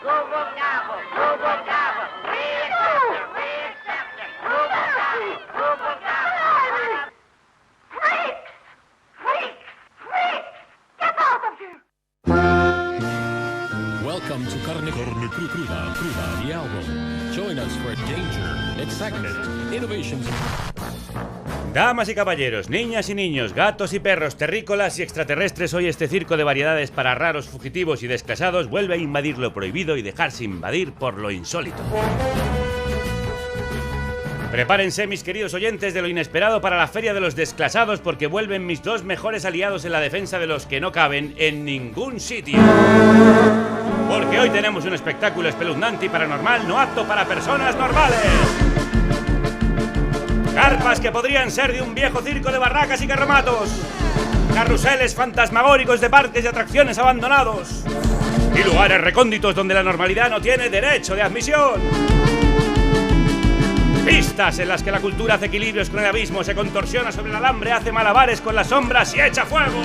Welcome to Carne Cruda, the album. Join us for danger, excitement, innovations. Damas y caballeros, niñas y niños, gatos y perros, terrícolas y extraterrestres, hoy este circo de variedades para raros, fugitivos y desclasados vuelve a invadir lo prohibido y dejarse invadir por lo insólito. Prepárense, mis queridos oyentes, de lo inesperado para la Feria de los Desclasados, porque vuelven mis dos mejores aliados en la defensa de los que no caben en ningún sitio. Porque hoy tenemos un espectáculo espeluznante y paranormal no apto para personas normales. Carpas que podrían ser de un viejo circo de barracas y carromatos. Carruseles fantasmagóricos de parques y atracciones abandonados. Y lugares recónditos donde la normalidad no tiene derecho de admisión. Pistas en las que la cultura hace equilibrios con el abismo, se contorsiona sobre el alambre, hace malabares con las sombras y echa fuego.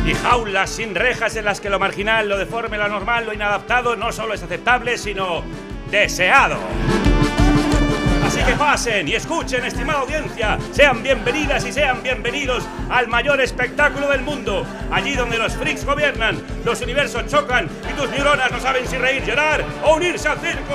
Y jaulas sin rejas en las que lo marginal, lo deforme, lo anormal, lo inadaptado no solo es aceptable, sino deseado. Así que pasen y escuchen, estimada audiencia, sean bienvenidas y sean bienvenidos al mayor espectáculo del mundo, allí donde los freaks gobiernan, los universos chocan y tus neuronas no saben si reír, llorar o unirse al circo.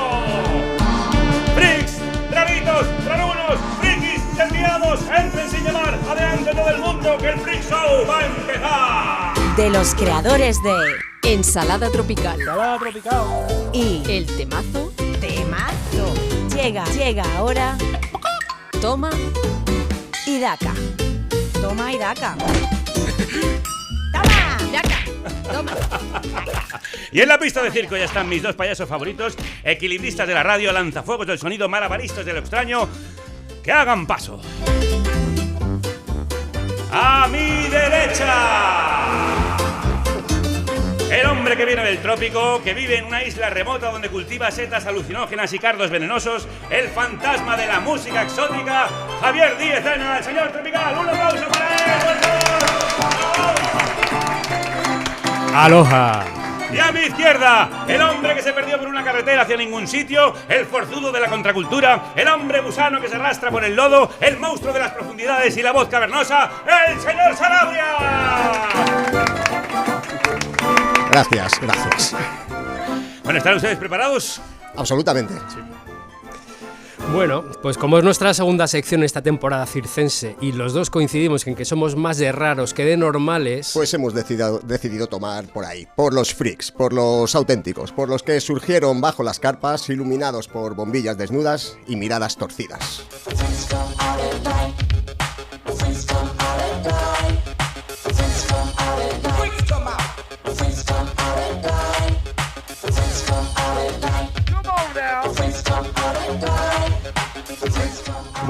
Freaks, raritos, rarunos, frikis, desviados, entren sin llamar, adelante todo el mundo que el Freak Show va a empezar. De los creadores de Ensalada Tropical. Ensalada Tropical. Y El temazo. Temazo. Llega ahora. Toma Y daca. Toma y daca. Toma. Y en la pista de circo ya están mis dos payasos favoritos, equilibristas de la radio, lanzafuegos del sonido, malabaristas de lo extraño. ¡Que hagan paso! ¡A mi derecha! El hombre que viene del trópico, que vive en una isla remota donde cultiva setas alucinógenas y cardos venenosos, el fantasma de la música exótica, Javier Díez Ena, el señor tropical. ¡Un aplauso para él, por favor! Aloha. Y a mi izquierda, el hombre que se perdió por una carretera hacia ningún sitio, el forzudo de la contracultura, el hombre gusano que se arrastra por el lodo, el monstruo de las profundidades y la voz cavernosa, el señor Sanabria. Gracias. Bueno, ¿están ustedes preparados? Absolutamente. Sí. Bueno, pues como es nuestra segunda sección esta temporada circense y los dos coincidimos en que somos más de raros que de normales, Pues hemos decidido tomar por ahí, por los freaks, por los auténticos, por los que surgieron bajo las carpas, iluminados por bombillas desnudas y miradas torcidas.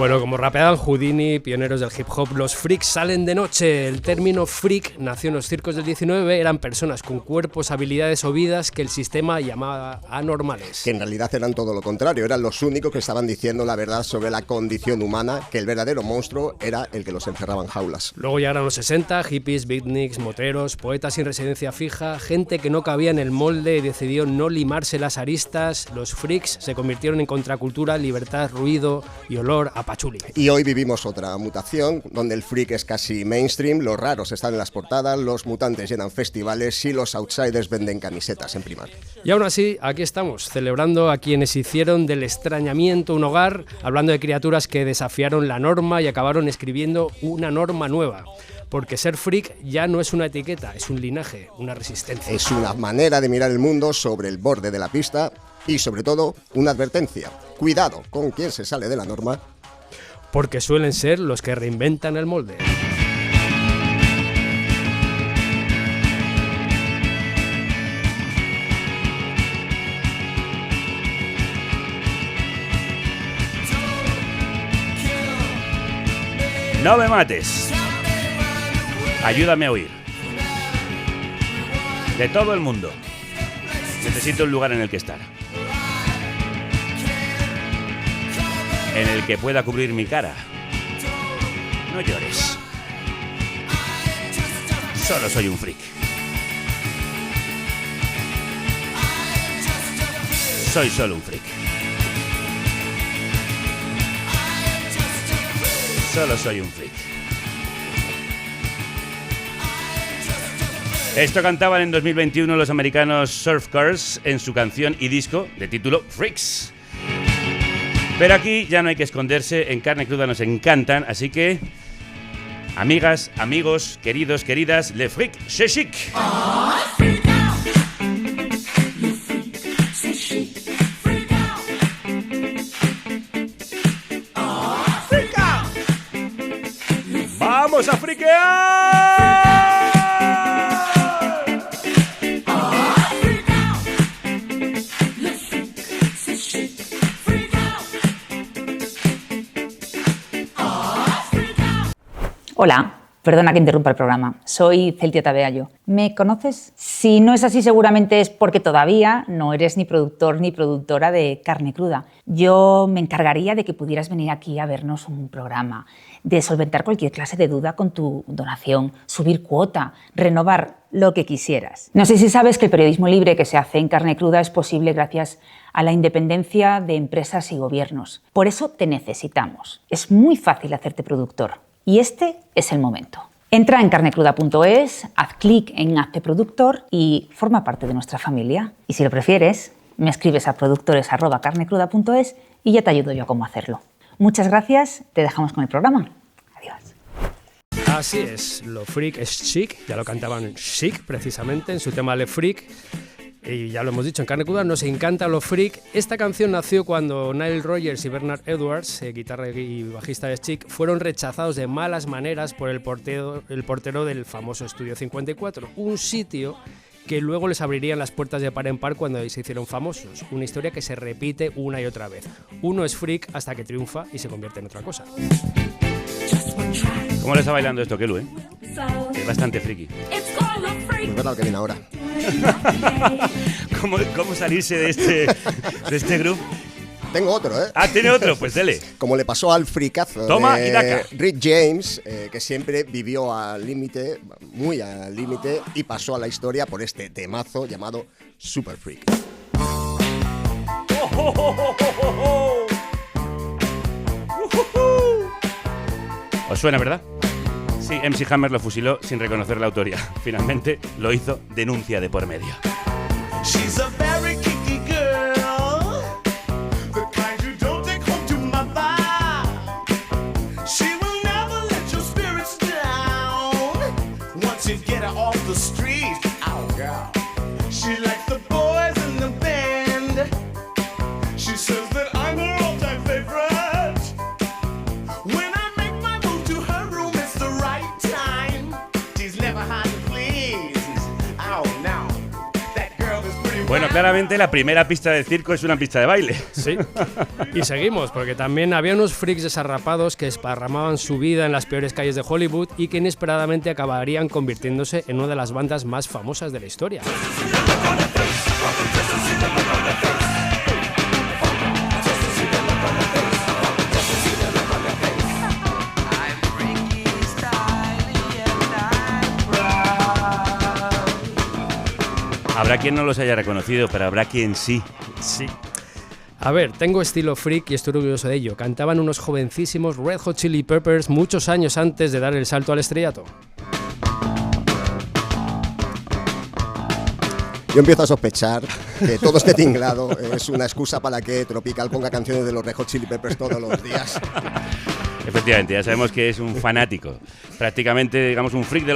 bueno, como rapeaban Houdini, pioneros del hip hop, los freaks salen de noche. El término freak nació en los circos del 19, eran personas con cuerpos, habilidades o vidas que el sistema llamaba anormales. Que en realidad eran todo lo contrario, eran los únicos que estaban diciendo la verdad sobre la condición humana, que el verdadero monstruo era el que los encerraba en jaulas. Luego llegaron los 60, hippies, beatniks, moteros, poetas sin residencia fija, gente que no cabía en el molde y decidió no limarse las aristas. Los freaks se convirtieron en contracultura, libertad, ruido y olor a pachuli. Y hoy vivimos otra mutación, donde el freak es casi mainstream, los raros están en las portadas, los mutantes llenan festivales y los outsiders venden camisetas en Primark. Y aún así, aquí estamos, celebrando a quienes hicieron del extrañamiento un hogar, hablando de criaturas que desafiaron la norma y acabaron escribiendo una norma nueva. Porque ser freak ya no es una etiqueta, es un linaje, una resistencia. Es una manera de mirar el mundo sobre el borde de la pista y, sobre todo, una advertencia. Cuidado con quien se sale de la norma. Porque suelen ser los que reinventan el molde. No me mates. Ayúdame a huir. De todo el mundo. Necesito un lugar en el que estar. En el que pueda cubrir mi cara. No llores. Solo soy un freak. soy solo un freak. Solo soy un freak. Esto cantaban en 2021 los americanos Surf Girls en su canción y disco de título Freaks. Pero aquí ya no hay que esconderse, en Carne Cruda nos encantan, así que... amigas, amigos, queridos, queridas, Le Freak, c'est chic. ¡Vamos a friquear! Hola, perdona que interrumpa el programa. Soy Celtia Tabeallo. ¿Me conoces? Si no es así, seguramente es porque todavía no eres ni productor ni productora de Carne Cruda. Yo me encargaría de que pudieras venir aquí a vernos un programa, de solventar cualquier clase de duda con tu donación, subir cuota, renovar lo que quisieras. No sé si sabes que el periodismo libre que se hace en Carne Cruda es posible gracias a la independencia de empresas y gobiernos. Por eso te necesitamos. Es muy fácil hacerte productor. Y este es el momento. Entra en carnecruda.es, haz clic en Hazte Productor y forma parte de nuestra familia. Y si lo prefieres, me escribes a productores@carnecruda.es y ya te ayudo yo a cómo hacerlo. Muchas gracias, te dejamos con el programa. Adiós. Así es, lo freak es chic, ya lo cantaban Chic precisamente en su tema Le Freak. Y ya lo hemos dicho, en Carne Cruda nos encanta lo freak. Esta canción nació cuando Nile Rodgers y Bernard Edwards, guitarra y bajista de Chic, fueron rechazados de malas maneras por el portero del famoso Estudio 54, un sitio que luego les abrirían las puertas de par en par cuando se hicieron famosos. Una historia que se repite una y otra vez. Uno es freak hasta que triunfa y se convierte en otra cosa. ¿Cómo le está bailando esto, Kelu, Es bastante friki. Pues verdad que viene ahora. ¿Cómo salirse de este grupo? Tengo otro, Ah, ¿tiene otro? Pues dele. Como le pasó al fricazo Toma y daca. Rick James, que siempre vivió al límite, muy al límite, y pasó a la historia por este temazo llamado Super Freak. ¿Os suena, verdad? Sí, MC Hammer lo fusiló sin reconocer la autoría. Finalmente lo hizo, denuncia de por medio. She's a very kicky girl, the kind you don't take home to mama. She will never let your spirits down once you get her off the street. Oh, girl. She likes the boys in the band. She says that I'm her all-time favorite. When I make my move to her room, it's the right time. She's never hard to please. Oh, no. Bueno, claramente la primera pista del circo es una pista de baile. Sí, y seguimos, porque también había unos freaks desarrapados que esparramaban su vida en las peores calles de Hollywood y que inesperadamente acabarían convirtiéndose en una de las bandas más famosas de la historia. Habrá quien no los haya reconocido, pero habrá quien sí. Sí. A ver, tengo estilo freak y estoy orgulloso de ello. Cantaban unos jovencísimos Red Hot Chili Peppers muchos años antes de dar el salto al estrellato. Yo empiezo a sospechar que todo este tinglado es una excusa para que Tropical ponga canciones de los Red Hot Chili Peppers todos los días. Efectivamente, ya sabemos que es un fanático, prácticamente, digamos, un freak de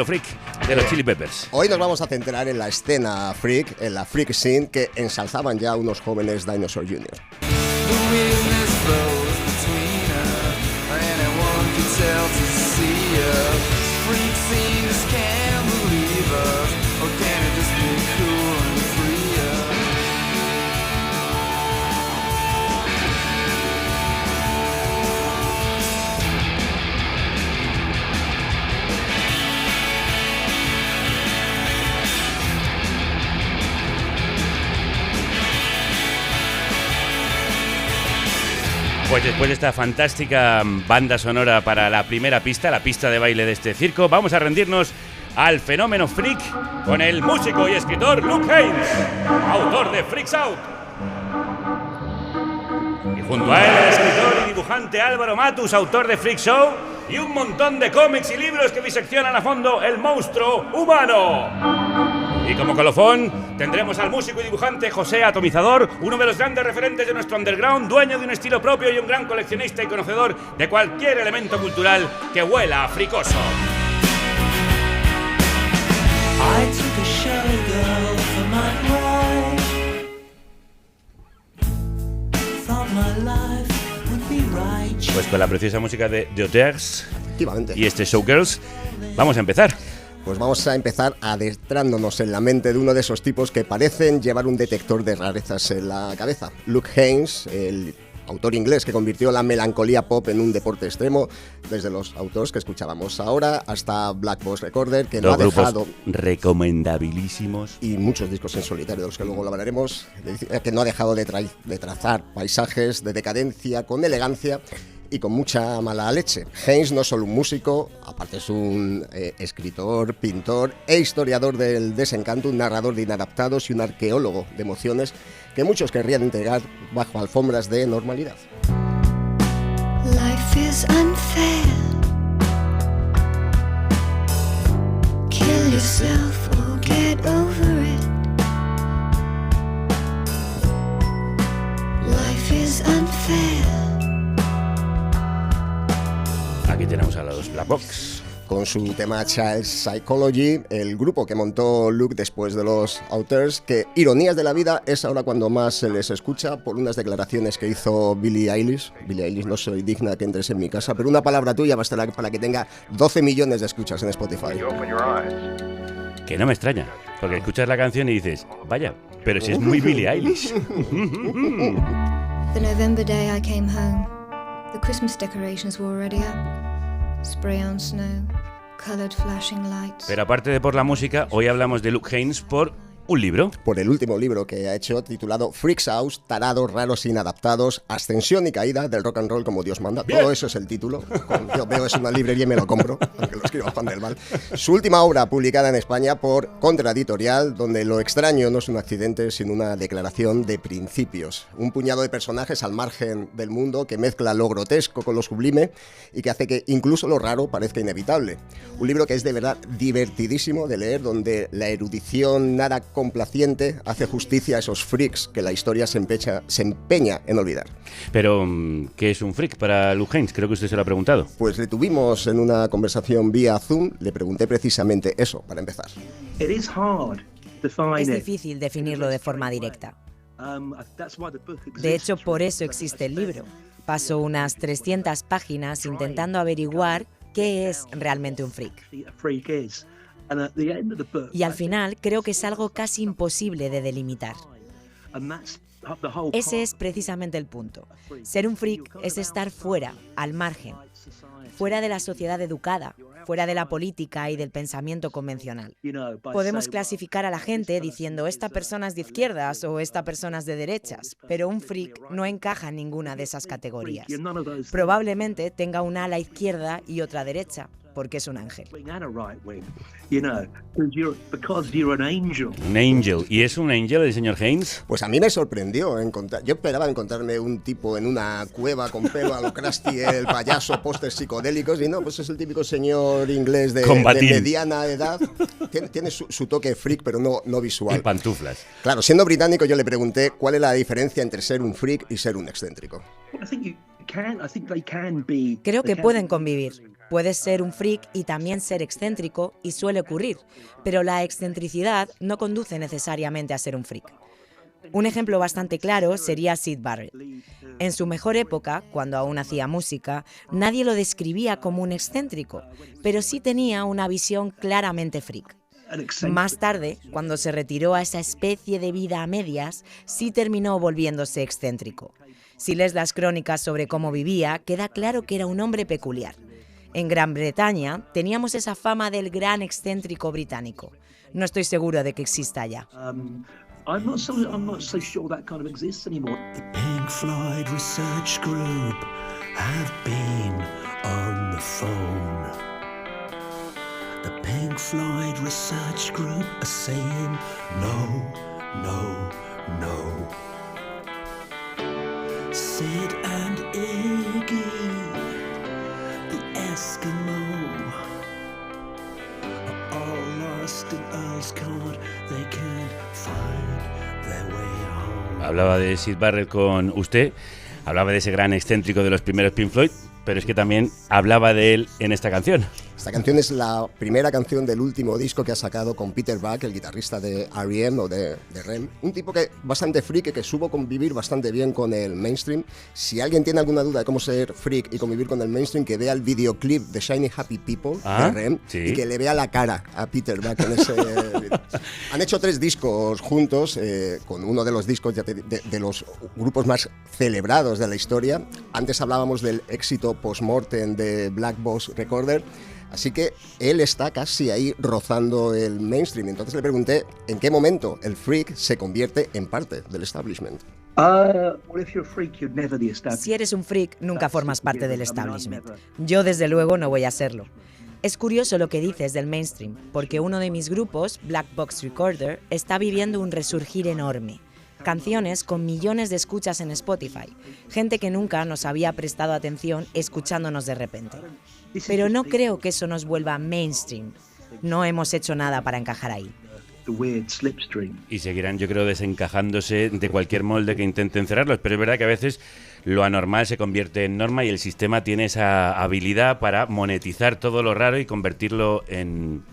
los Chili Peppers. Hoy nos vamos a centrar en la escena freak, en la freak scene que ensalzaban ya unos jóvenes Dinosaur Jr. Pues después de esta fantástica banda sonora para la primera pista, la pista de baile de este circo, vamos a rendirnos al fenómeno freak con el músico y escritor Luke Haines, autor de Freaks Out. Junto a él, el escritor y dibujante Álvaro Matus, autor de Freak Show, y un montón de cómics y libros que diseccionan a fondo el monstruo humano. Y como colofón, tendremos al músico y dibujante José Atomizador, uno de los grandes referentes de nuestro underground, dueño de un estilo propio y un gran coleccionista y conocedor de cualquier elemento cultural que huela a fricoso. I took a showgirl for my bride. Thought my life would be right. Pues con la preciosa música de The Auteurs Efectivamente. y este Showgirls, vamos a empezar. Pues vamos a empezar adentrándonos en la mente de uno de esos tipos que parecen llevar un detector de rarezas en la cabeza. Luke Haines, el autor inglés que convirtió la melancolía pop en un deporte extremo, desde los autores que escuchábamos ahora hasta Black Box Recorder, que no ha dejado... recomendabilísimos. Y muchos discos en solitario, de los que luego lo hablaremos, que no ha dejado de trazar paisajes de decadencia con elegancia y con mucha mala leche. Haines no es solo un músico, aparte es un escritor, pintor e historiador del desencanto, un narrador de inadaptados y un arqueólogo de emociones que muchos querrían integrar bajo alfombras de normalidad. Life is unfair. Kill yourself or get over it. Life is unfair. Aquí tenemos a los Black Box. Con su tema Child Psychology, el grupo que montó Luke después de los Auteurs, que ironías de la vida es ahora cuando más se les escucha por unas declaraciones que hizo Billie Eilish. Billie Eilish, no soy digna que entres en mi casa, pero una palabra tuya bastará para que tenga 12 millones de escuchas en Spotify. Que no me extraña, porque escuchas la canción y dices, vaya, pero si es muy Billie Eilish. The November day I came home. The Christmas decorations were already up. Spray on snow, colored flashing lights. Pero aparte de por la música, hoy hablamos de Luke Haines por un libro. Por el último libro que ha hecho, titulado Freaks House, tarados, raros, inadaptados, ascensión y caída del rock and roll como Dios manda. Bien. Todo eso es el título. Cuando yo veo es una librería y me lo compro, aunque lo escriba Juan del Val. Su última obra, publicada en España por Contraditorial, donde lo extraño no es un accidente, sino una declaración de principios. Un puñado de personajes al margen del mundo que mezcla lo grotesco con lo sublime y que hace que incluso lo raro parezca inevitable. Un libro que es de verdad divertidísimo de leer, donde la erudición nada complaciente hace justicia a esos freaks que la historia se empeña en olvidar. Pero, ¿qué es un freak para Luke Haines? Creo que usted se lo ha preguntado. Pues le tuvimos en una conversación vía Zoom, le pregunté precisamente eso, para empezar. Es difícil definirlo de forma directa. De hecho, por eso existe el libro. Paso unas 300 páginas intentando averiguar qué es realmente un freak. Y al final creo que es algo casi imposible de delimitar. Ese es precisamente el punto. Ser un freak es estar fuera, al margen, fuera de la sociedad educada, fuera de la política y del pensamiento convencional. Podemos clasificar a la gente diciendo esta persona es de izquierdas o esta persona es de derechas, pero un freak no encaja en ninguna de esas categorías. Probablemente tenga una ala izquierda y otra derecha, porque es un ángel. Un angel. ¿Y es un angel el señor Haines? Pues a mí me sorprendió encontrar. Yo esperaba encontrarme un tipo en una cueva con pelo a lo Krusty, el payaso, pósters psicodélicos, y no, pues es el típico señor inglés de mediana edad. Tiene su toque freak, pero no visual. Y pantuflas. Claro, siendo británico yo le pregunté cuál es la diferencia entre ser un freak y ser un excéntrico. Creo que pueden convivir. Puedes ser un freak y también ser excéntrico, y suele ocurrir, pero la excentricidad no conduce necesariamente a ser un freak. Un ejemplo bastante claro sería Syd Barrett. En su mejor época, cuando aún hacía música, nadie lo describía como un excéntrico, pero sí tenía una visión claramente freak. Más tarde, cuando se retiró a esa especie de vida a medias, sí terminó volviéndose excéntrico. Si lees las crónicas sobre cómo vivía, queda claro que era un hombre peculiar. En Gran Bretaña teníamos esa fama del gran excéntrico británico. No estoy seguro de que exista ya. I'm not so sure that kind of exists anymore. The Pink Floyd Research Group have been on the phone. The Pink Floyd Research Group are saying no, no, no. Sid and Iggy, the Eskimo, are all lost in Earl's Court. They can't find their way home. Hablaba de Syd Barrett con usted, hablaba de ese gran excéntrico de los primeros Pink Floyd, pero es que también hablaba de él en esta canción. Esta canción es la primera canción del último disco que ha sacado con Peter Buck, el guitarrista de R.E.M. o de REM. Un tipo que bastante freak, que supo convivir bastante bien con el mainstream. Si alguien tiene alguna duda de cómo ser freak y convivir con el mainstream, que vea el videoclip de Shiny Happy People de REM, sí, y que le vea la cara a Peter Buck en ese video. Han hecho 3 discos juntos, con uno de los discos de los grupos más celebrados de la historia. Antes hablábamos del éxito post-mortem de Black Box Recorder. Así que él está casi ahí rozando el mainstream. Entonces le pregunté en qué momento el freak se convierte en parte del establishment. Si eres un freak, nunca formas parte del establishment. Yo, desde luego, no voy a serlo. Es curioso lo que dices del mainstream, porque uno de mis grupos, Black Box Recorder, está viviendo un resurgir enorme. Canciones con millones de escuchas en Spotify, gente que nunca nos había prestado atención escuchándonos de repente. Pero no creo que eso nos vuelva mainstream. No hemos hecho nada para encajar ahí. Y seguirán, yo creo, desencajándose de cualquier molde que intente encerrarlos, pero es verdad que a veces lo anormal se convierte en norma y el sistema tiene esa habilidad para monetizar todo lo raro y convertirlo en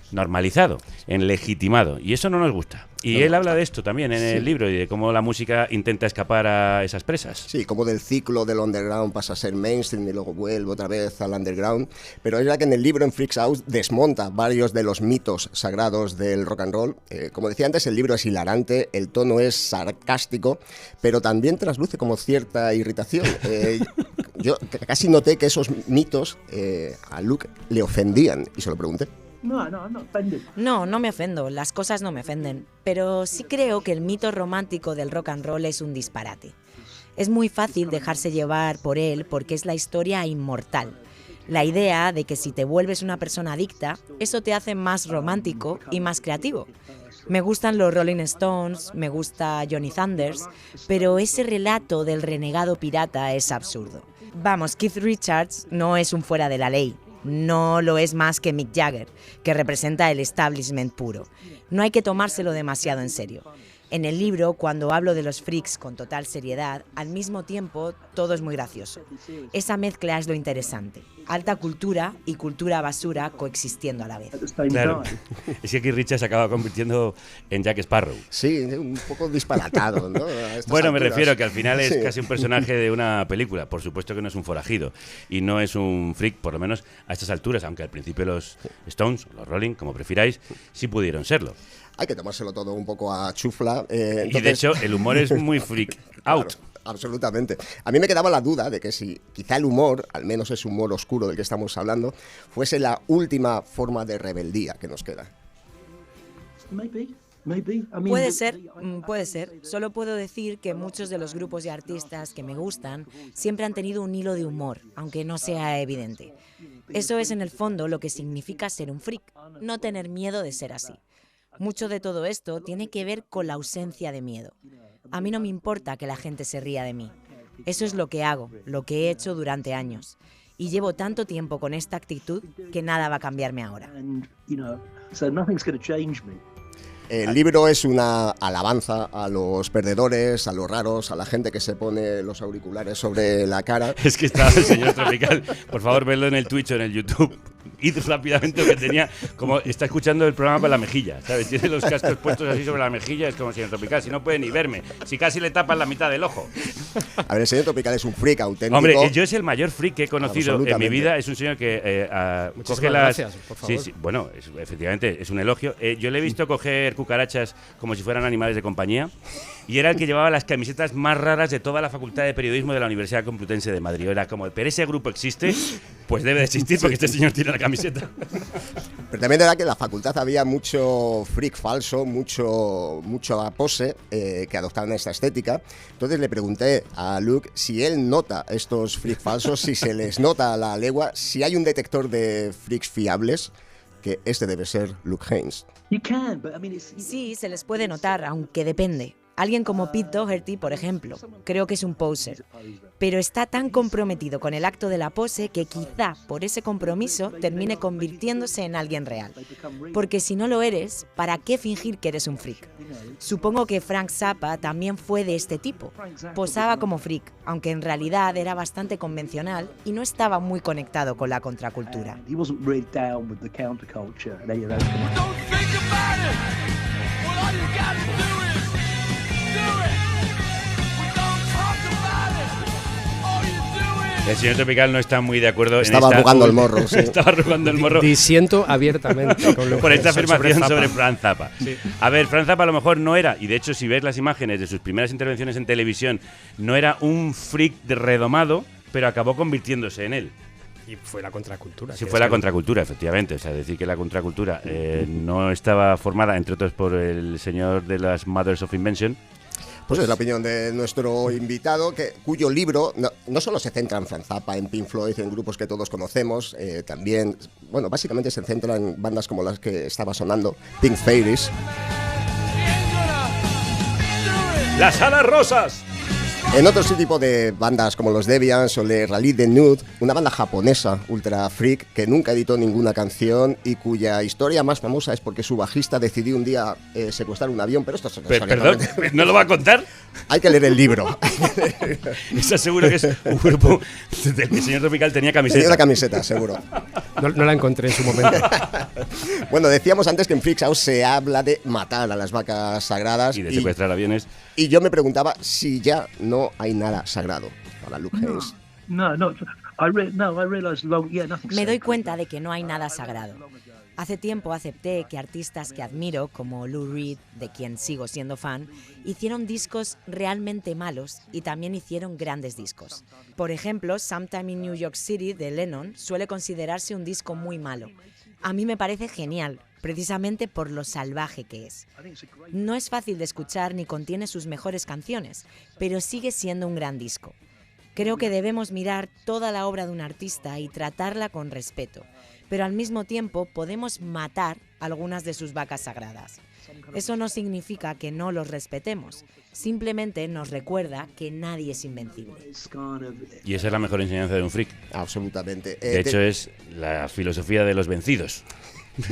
normalizado, en legitimado, y eso no nos gusta. Y él habla de esto también en el libro y de cómo la música intenta escapar a esas presas. Sí, como del ciclo del underground pasa a ser mainstream y luego vuelve otra vez al underground. Pero es verdad que en el libro, en Freaks Out, desmonta varios de los mitos sagrados del rock and roll. Como decía antes, el libro es hilarante, el tono es sarcástico, pero también trasluce como cierta irritación. Yo casi noté que esos mitos a Luke le ofendían y se lo pregunté. No me ofendo, las cosas no me ofenden, pero sí creo que el mito romántico del rock and roll es un disparate. Es muy fácil dejarse llevar por él porque es la historia inmortal. La idea de que si te vuelves una persona adicta, eso te hace más romántico y más creativo. Me gustan los Rolling Stones, me gusta Johnny Thunders, pero ese relato del renegado pirata es absurdo. Vamos, Keith Richards no es un fuera de la ley. No lo es más que Mick Jagger, que representa el establishment puro. No hay que tomárselo demasiado en serio. En el libro, cuando hablo de los freaks con total seriedad, al mismo tiempo todo es muy gracioso. Esa mezcla es lo interesante. Alta cultura y cultura basura coexistiendo a la vez. Claro, es que aquí Richard se acaba convirtiendo en Jack Sparrow. Sí, un poco disparatado, ¿no? Bueno, me refiero que al final es casi un personaje de una película. Por supuesto que no es un forajido y no es un freak, por lo menos a estas alturas, aunque al principio los Stones, los Rolling, como prefiráis, sí pudieron serlo. Hay que tomárselo todo un poco a chufla. Entonces... Y de hecho, el humor es muy freak out. Claro, absolutamente. A mí me quedaba la duda de que si quizá el humor, al menos ese humor oscuro del que estamos hablando, fuese la última forma de rebeldía que nos queda. Puede ser. Solo puedo decir que muchos de los grupos y artistas que me gustan siempre han tenido un hilo de humor, aunque no sea evidente. Eso es en el fondo lo que significa ser un freak, no tener miedo de ser así. Mucho de todo esto tiene que ver con la ausencia de miedo. A mí no me importa que la gente se ría de mí. Eso es lo que hago, lo que he hecho durante años. Y llevo tanto tiempo con esta actitud que nada va a cambiarme ahora. El libro es una alabanza a los perdedores, a los raros, a la gente que se pone los auriculares sobre la cara. Es que está el señor Tropical. Por favor, vedlo en el Twitch o en el YouTube. Id rápidamente lo que tenía, como está escuchando el programa con la mejilla, ¿sabes? Tiene los cascos puestos así sobre la mejilla, es como señor Tropical, si no puede ni verme, si casi le tapan la mitad del ojo. A ver, el señor Tropical es un freak auténtico. Hombre, yo es el mayor freak que he conocido en mi vida, es un señor que coge las... Gracias, por favor. Sí, bueno, efectivamente, es un elogio. Yo le he visto coger cucarachas como si fueran animales de compañía. Y era el que llevaba las camisetas más raras de toda la Facultad de Periodismo de la Universidad Complutense de Madrid. Era como, pero ese grupo existe, pues debe de existir porque este señor tiene la camiseta. Pero también era que en la facultad había mucho freak falso, mucho pose que adoptaban esta estética. Entonces le pregunté a Luke si él nota estos freak falsos, si se les nota a la legua, si hay un detector de freaks fiables, que este debe ser Luke Haines. Sí, se les puede notar, aunque depende. Alguien como Pete Doherty, por ejemplo, creo que es un poser, pero está tan comprometido con el acto de la pose que quizá por ese compromiso termine convirtiéndose en alguien real. Porque si no lo eres, ¿para qué fingir que eres un freak? Supongo que Frank Zappa también fue de este tipo. Posaba como freak, aunque en realidad era bastante convencional y no estaba muy conectado con la contracultura. He wasn't really down with the counterculture and any of those. El señor Tropical no está muy de acuerdo. Estaba arrugando el morro, sí. Estaba arrugando el morro. Disiento abiertamente Por esta afirmación sobre Zappa. Frank Zappa. Sí. A ver, Frank Zappa a lo mejor no era, y de hecho si ves las imágenes de sus primeras intervenciones en televisión, no era un freak redomado, pero acabó convirtiéndose en él. Y fue la contracultura. Sí, fue la contracultura, efectivamente. O sea, decir que la contracultura no estaba formada, entre otros, por el señor de las Mothers of Invention. Pues es la opinión de nuestro invitado, cuyo libro no solo se centra en Frank Zappa, en Pink Floyd, en grupos que todos conocemos, también, bueno, básicamente se centra en bandas como las que estaba sonando, Pink Fairies. ¡Las Alas Rosas! En otro tipo de bandas como los Deviants o Le Rallye de Nude, una banda japonesa ultra freak que nunca editó ninguna canción y cuya historia más famosa es porque su bajista decidió un día secuestrar un avión, pero esto es otra historia. Perdón, ¿no lo va a contar? Hay que leer el libro. Eso seguro que es un grupo del que el señor Tropical tenía camiseta. Tenía una camiseta, seguro. No la encontré en su momento. Bueno, decíamos antes que en Freaks Out se habla de matar a las vacas sagradas. Y de secuestrar aviones. Y yo me preguntaba si ya no hay nada sagrado para Luke Haynes. Me doy cuenta de que no hay nada sagrado. Hace tiempo acepté que artistas que admiro, como Lou Reed, de quien sigo siendo fan, hicieron discos realmente malos y también hicieron grandes discos. Por ejemplo, Sometime in New York City de Lennon suele considerarse un disco muy malo. A mí me parece genial, precisamente por lo salvaje que es. No es fácil de escuchar ni contiene sus mejores canciones, pero sigue siendo un gran disco. Creo que debemos mirar toda la obra de un artista y tratarla con respeto, pero al mismo tiempo podemos matar algunas de sus vacas sagradas. Eso no significa que no los respetemos, simplemente nos recuerda que nadie es invencible. Y esa es la mejor enseñanza de un freak. Absolutamente. De hecho, es la filosofía de los vencidos.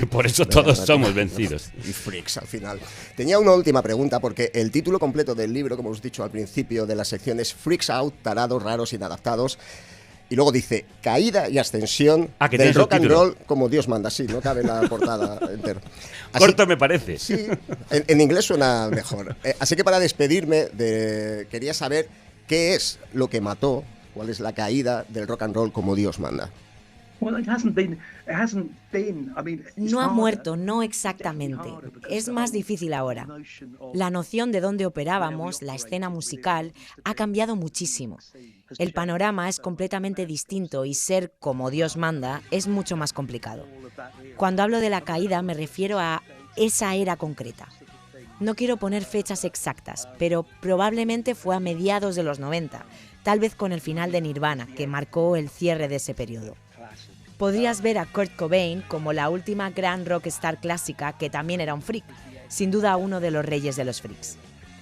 Por eso todos somos vencidos. Y freaks al final. Tenía una última pregunta porque el título completo del libro, como os he dicho al principio de la sección, es Freaks Out, tarados, raros, inadaptados. Y luego dice, caída y ascensión del rock and roll como Dios manda. Sí, no cabe la portada entera. Corto me parece. Sí, en inglés suena mejor. Así que para despedirme, quería saber qué es lo que mató, cuál es la caída del rock and roll como Dios manda. No ha muerto, no exactamente. Es más difícil ahora. La noción de dónde operábamos, la escena musical, ha cambiado muchísimo. El panorama es completamente distinto y ser como Dios manda es mucho más complicado. Cuando hablo de la caída me refiero a esa era concreta. No quiero poner fechas exactas, pero probablemente fue a mediados de los 90, tal vez con el final de Nirvana, que marcó el cierre de ese periodo. Podrías ver a Kurt Cobain como la última gran rockstar clásica que también era un freak, sin duda uno de los reyes de los freaks.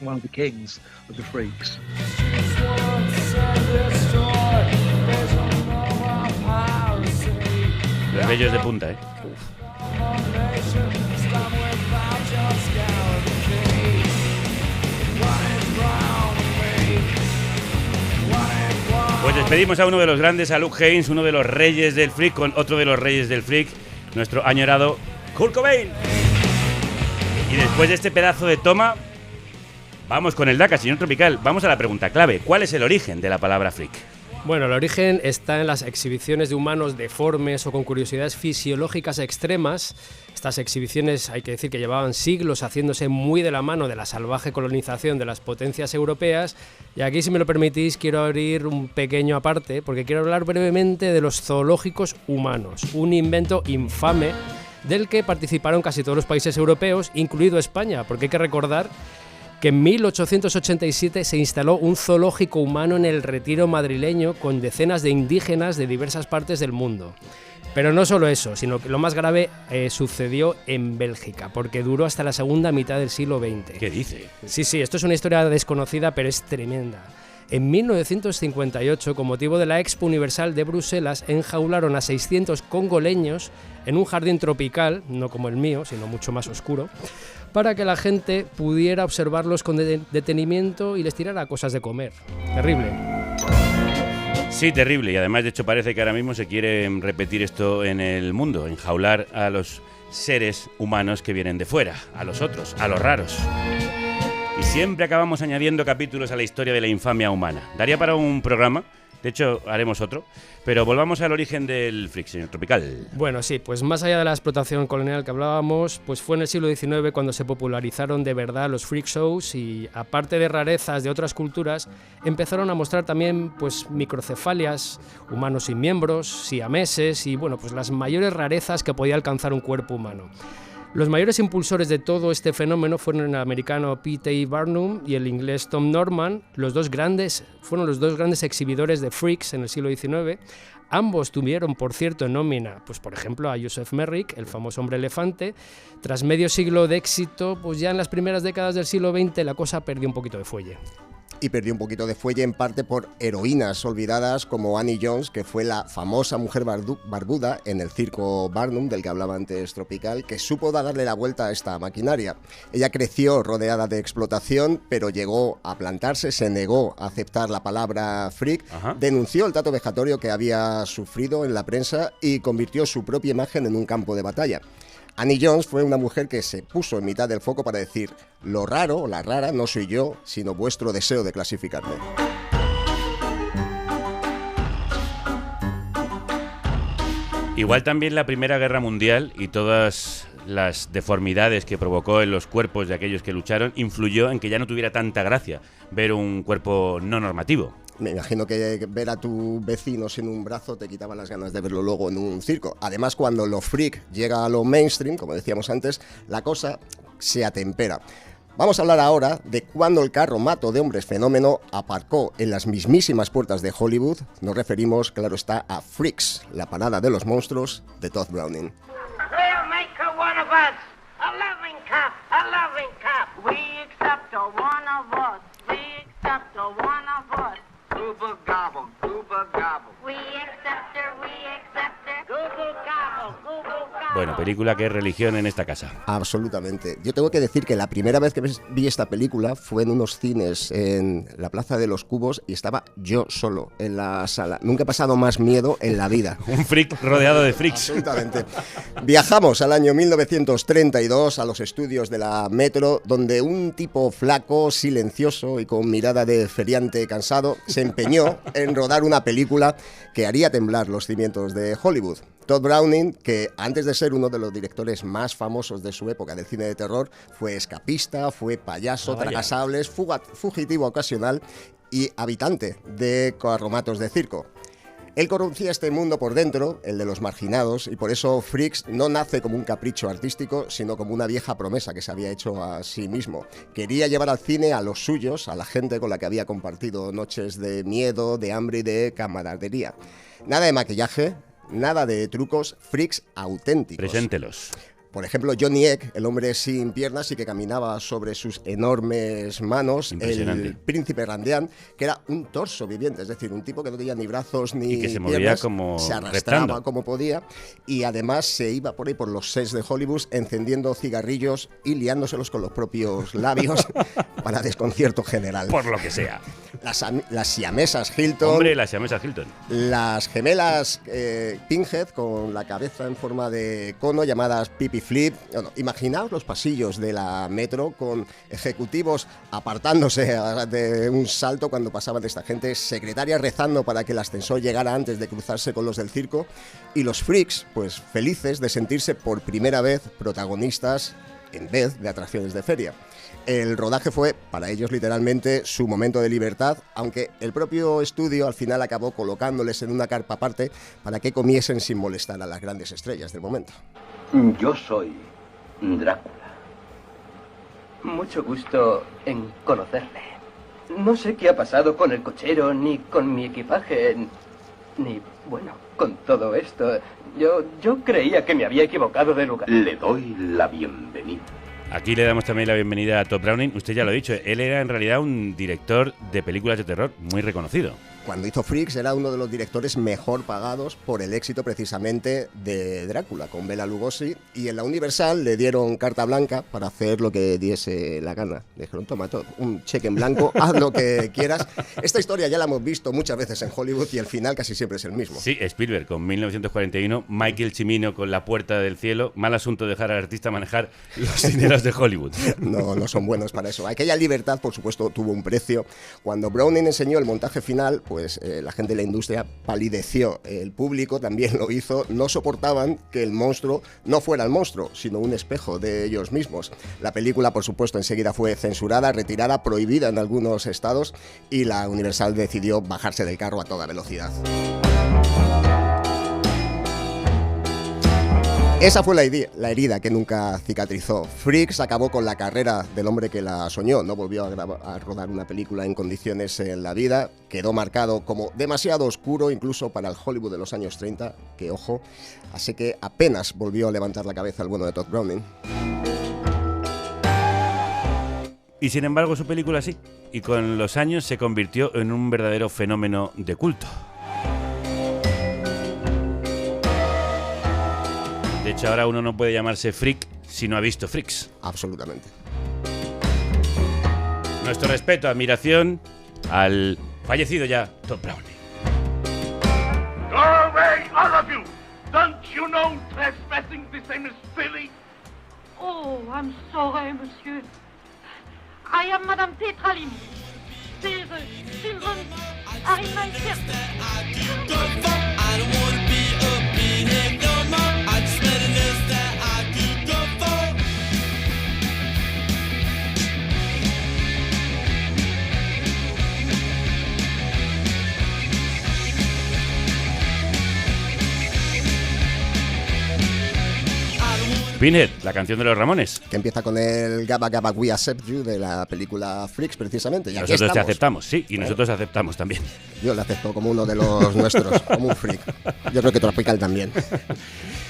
One of the kings of the freaks. Los bellos de punta, ¿eh? Pues despedimos a uno de los grandes, a Luke Haynes, uno de los reyes del freak, con otro de los reyes del freak, nuestro añorado Kurt Cobain. Y después de este pedazo de toma, vamos con el DACA, señor Tropical. Vamos a la pregunta clave. ¿Cuál es el origen de la palabra freak? Bueno, el origen está en las exhibiciones de humanos deformes o con curiosidades fisiológicas extremas. Estas exhibiciones, hay que decir que llevaban siglos haciéndose muy de la mano de la salvaje colonización de las potencias europeas. Y aquí, si me lo permitís, quiero abrir un pequeño aparte, porque quiero hablar brevemente de los zoológicos humanos, un invento infame del que participaron casi todos los países europeos, incluido España, porque hay que recordar que en 1887 se instaló un zoológico humano en el Retiro madrileño con decenas de indígenas de diversas partes del mundo. Pero no solo eso, sino que lo más grave sucedió en Bélgica, porque duró hasta la segunda mitad del siglo XX. ¿Qué dice? Sí, esto es una historia desconocida, pero es tremenda. En 1958, con motivo de la Expo Universal de Bruselas, enjaularon a 600 congoleños en un jardín tropical, no como el mío, sino mucho más oscuro, para que la gente pudiera observarlos con detenimiento y les tirara cosas de comer. Terrible. Sí, terrible. Y además, de hecho, parece que ahora mismo se quiere repetir esto en el mundo, enjaular a los seres humanos que vienen de fuera, a los otros, a los raros. Y siempre acabamos añadiendo capítulos a la historia de la infamia humana. Daría para un programa, de hecho haremos otro, pero volvamos al origen del freak, señor Tropical. Bueno, sí, pues más allá de la explotación colonial que hablábamos, pues fue en el siglo XIX cuando se popularizaron de verdad los freak shows y, aparte de rarezas de otras culturas, empezaron a mostrar también pues microcefalias, humanos sin miembros, siameses y bueno, pues las mayores rarezas que podía alcanzar un cuerpo humano. Los mayores impulsores de todo este fenómeno fueron el americano P.T. Barnum y el inglés Tom Norman, fueron los dos grandes exhibidores de freaks en el siglo XIX. Ambos tuvieron, por cierto, en nómina, pues por ejemplo, a Joseph Merrick, el famoso hombre elefante. Tras medio siglo de éxito, pues ya en las primeras décadas del siglo XX la cosa perdió un poquito de fuelle. Y perdió un poquito de fuelle en parte por heroínas olvidadas como Annie Jones, que fue la famosa mujer barbuda en el circo Barnum, del que hablaba antes Tropical, que supo darle la vuelta a esta maquinaria. Ella creció rodeada de explotación, pero llegó a plantarse, se negó a aceptar la palabra freak, denunció el trato vejatorio que había sufrido en la prensa y convirtió su propia imagen en un campo de batalla. Annie Jones fue una mujer que se puso en mitad del foco para decir: lo raro o la rara no soy yo, sino vuestro deseo de clasificarme. Igual también la Primera Guerra Mundial y todas las deformidades que provocó en los cuerpos de aquellos que lucharon influyó en que ya no tuviera tanta gracia ver un cuerpo no normativo. Me imagino que ver a tu vecino sin un brazo te quitaba las ganas de verlo luego en un circo. Además, cuando lo freak llega a lo mainstream, como decíamos antes, la cosa se atempera. Vamos a hablar ahora de cuando el carromato de hombres fenómeno aparcó en las mismísimas puertas de Hollywood. Nos referimos, claro está, a Freaks, la parada de los monstruos de Todd Browning. We'll make her one of us, a loving cop. We accept her one of us. We accept her one of us. Gooba gobble, gooba gobble. We accept her, gooba gobble, gooba gobble. Bueno, película que es religión en esta casa. Absolutamente. Yo tengo que decir que la primera vez que vi esta película fue en unos cines en la Plaza de los Cubos y estaba yo solo en la sala. Nunca he pasado más miedo en la vida. Un freak rodeado de freaks. Absolutamente. Viajamos al año 1932 a los estudios de la Metro, donde un tipo flaco, silencioso y con mirada de feriante cansado se empeñó en rodar una película que haría temblar los cimientos de Hollywood. Todd Browning, que antes de ser uno de los directores más famosos de su época del cine de terror, fue escapista, fue payaso, tragasables, fugitivo ocasional y habitante de carromatos de circo. Él conocía este mundo por dentro, el de los marginados, y por eso Freaks no nace como un capricho artístico, sino como una vieja promesa que se había hecho a sí mismo. Quería llevar al cine a los suyos, a la gente con la que había compartido noches de miedo, de hambre y de camaradería. Nada de maquillaje, nada de trucos, freaks auténticos. Preséntelos. Por ejemplo, Johnny Egg, el hombre sin piernas y que caminaba sobre sus enormes manos, el príncipe Randian, que era un torso viviente, es decir, un tipo que no tenía ni brazos ni y que se piernas, movía como se arrastraba reptando como podía y además se iba por ahí por los sets de Hollywood encendiendo cigarrillos y liándoselos con los propios labios para desconcierto general. Por lo que sea. Las siamesas Hilton. Hombre, las siamesas Hilton. Las gemelas Pinhead con la cabeza en forma de cono llamadas Pipi Flip. Bueno, imaginaos los pasillos de la Metro con ejecutivos apartándose de un salto cuando pasaban esta gente, secretarias rezando para que el ascensor llegara antes de cruzarse con los del circo y los freaks, pues felices de sentirse por primera vez protagonistas en vez de atracciones de feria. El rodaje fue, para ellos literalmente, su momento de libertad, aunque el propio estudio al final acabó colocándoles en una carpa aparte para que comiesen sin molestar a las grandes estrellas del momento. Yo soy Drácula. Mucho gusto en conocerle. No sé qué ha pasado con el cochero ni con mi equipaje. Ni, bueno, con todo esto, yo creía que me había equivocado de lugar. Le doy la bienvenida. Aquí le damos también la bienvenida a Todd Browning. Usted ya lo ha dicho, él era en realidad un director de películas de terror muy reconocido. Cuando hizo Freaks era uno de los directores mejor pagados por el éxito precisamente de Drácula, con Bela Lugosi, y en la Universal le dieron carta blanca para hacer lo que diese la gana. Le dijeron, toma todo, un cheque en blanco, haz lo que quieras. Esta historia ya la hemos visto muchas veces en Hollywood y el final casi siempre es el mismo. Sí, Spielberg con 1941, Michael Cimino con La Puerta del Cielo. Mal asunto dejar al artista manejar los dineros de Hollywood. No son buenos para eso. Aquella libertad, por supuesto, tuvo un precio. Cuando Browning enseñó el montaje final, pues la gente de la industria palideció, el público también lo hizo, no soportaban que el monstruo no fuera el monstruo, sino un espejo de ellos mismos. La película, por supuesto, enseguida fue censurada, retirada, prohibida en algunos estados, y la Universal decidió bajarse del carro a toda velocidad. Esa fue la herida que nunca cicatrizó. Freaks acabó con la carrera del hombre que la soñó. No volvió a rodar una película en condiciones en la vida. Quedó marcado como demasiado oscuro, incluso para el Hollywood de los años 30, que ojo, así que apenas volvió a levantar la cabeza el bueno de Todd Browning. Y sin embargo su película sí, y con los años se convirtió en un verdadero fenómeno de culto. De hecho, ahora uno no puede llamarse freak si no ha visto Freaks. Absolutamente. Nuestro respeto, admiración al fallecido ya Todd Browning. Go away, all of you! Don't you know trespassing the same as filly? Oh, I'm sorry, monsieur. I am Madame Tetraline. These children are in my care. Pinhead, la canción de los Ramones. Que empieza con el Gabba Gabba We Accept You de la película Freaks, precisamente. Y nosotros te aceptamos, sí, y nosotros aceptamos también. Yo le acepto como uno de los nuestros, como un freak. Yo creo que Tropical también.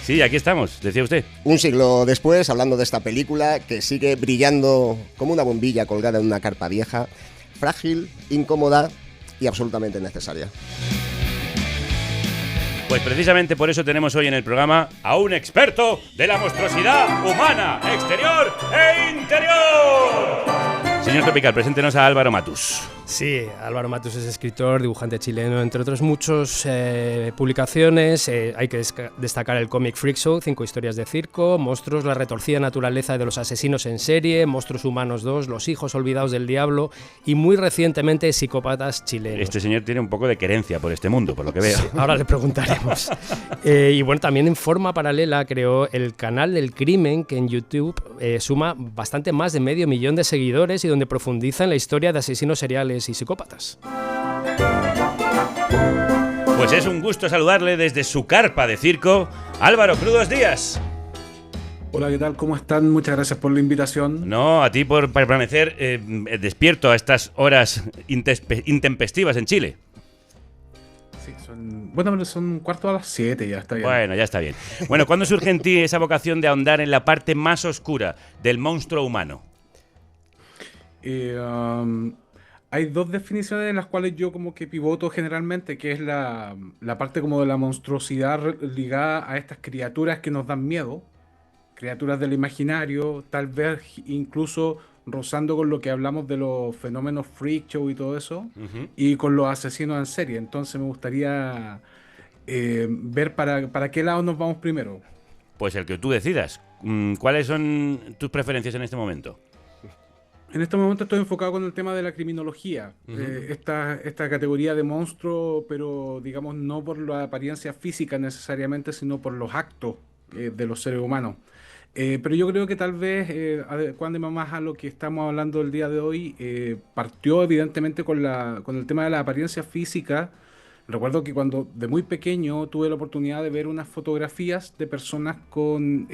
Sí, aquí estamos, decía usted. Un siglo después, hablando de esta película, que sigue brillando como una bombilla colgada en una carpa vieja, frágil, incómoda y absolutamente necesaria. Pues precisamente por eso tenemos hoy en el programa a un experto de la monstruosidad humana, exterior e interior. Señor Tropical, preséntenos a Álvaro Matus. Sí, Álvaro Matus es escritor, dibujante chileno, entre otros muchos publicaciones. Hay que destacar el cómic Freak Show, 5 historias de circo, Monstruos, la retorcida naturaleza de los asesinos en serie, Monstruos Humanos 2, Los hijos olvidados del diablo y muy recientemente Psicópatas chilenos. Este señor tiene un poco de querencia por este mundo, por lo que veo. Sí, ahora le preguntaremos. Y bueno, también en forma paralela creó el canal del crimen, que en YouTube suma bastante más de 500.000 de seguidores y donde profundiza en la historia de asesinos seriales y psicópatas. Pues es un gusto saludarle desde su carpa de circo. Álvaro, crudos días. Hola, ¿qué tal? ¿Cómo están? Muchas gracias por la invitación. No, a ti por permanecer despierto a estas horas intempestivas en Chile. Sí, son un cuarto a las 7, ya está bien. Bueno, ya está bien. Bueno, ¿cuándo surge en ti esa vocación de ahondar en la parte más oscura del monstruo humano? Hay dos definiciones en las cuales yo como que pivoto generalmente, que es la parte como de la monstruosidad ligada a estas criaturas que nos dan miedo, criaturas del imaginario, tal vez incluso rozando con lo que hablamos de los fenómenos freak show y todo eso, y con los asesinos en serie. Entonces me gustaría ver para qué lado nos vamos primero. Pues el que tú decidas. ¿Cuáles son tus preferencias en este momento? En este momento estoy enfocado con el tema de la criminología, esta categoría de monstruo, pero digamos no por la apariencia física necesariamente, sino por los actos de los seres humanos. Pero yo creo que tal vez, adecuándome más a lo que estamos hablando el día de hoy, partió evidentemente con el tema de la apariencia física. Recuerdo que cuando de muy pequeño tuve la oportunidad de ver unas fotografías de personas con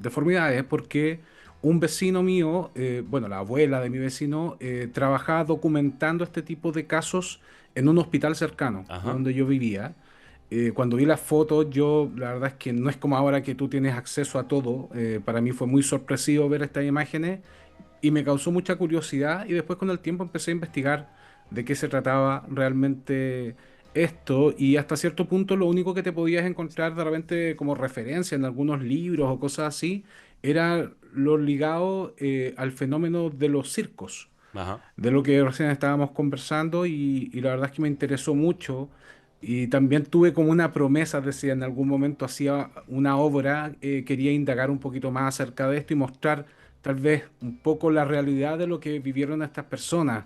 deformidades, porque un vecino mío, la abuela de mi vecino, trabajaba documentando este tipo de casos en un hospital cercano a donde yo vivía. Cuando vi las fotos, yo la verdad es que no es como ahora que tú tienes acceso a todo. Para mí fue muy sorpresivo ver estas imágenes y me causó mucha curiosidad y después con el tiempo empecé a investigar de qué se trataba realmente esto y hasta cierto punto lo único que te podías encontrar de repente como referencia en algunos libros o cosas así era lo ligado al fenómeno de los circos, Ajá. de lo que recién estábamos conversando y la verdad es que me interesó mucho y también tuve como una promesa, decía, en algún momento hacía una obra, quería indagar un poquito más acerca de esto y mostrar tal vez un poco la realidad de lo que vivieron estas personas.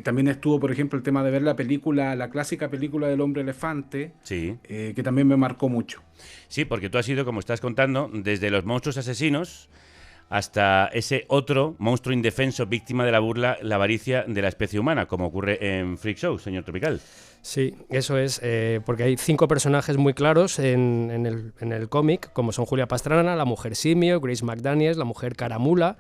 También estuvo, por ejemplo, el tema de ver la película, la clásica película del hombre elefante, Sí. que también me marcó mucho. Sí, porque tú has ido, como estás contando, desde los monstruos asesinos hasta ese otro monstruo indefenso, víctima de la burla, la avaricia de la especie humana, como ocurre en Freak Show, señor Tropical. Sí, eso es, porque hay 5 personajes muy claros en el cómic, como son Julia Pastrana, la mujer simio, Grace McDaniels, la mujer caramula,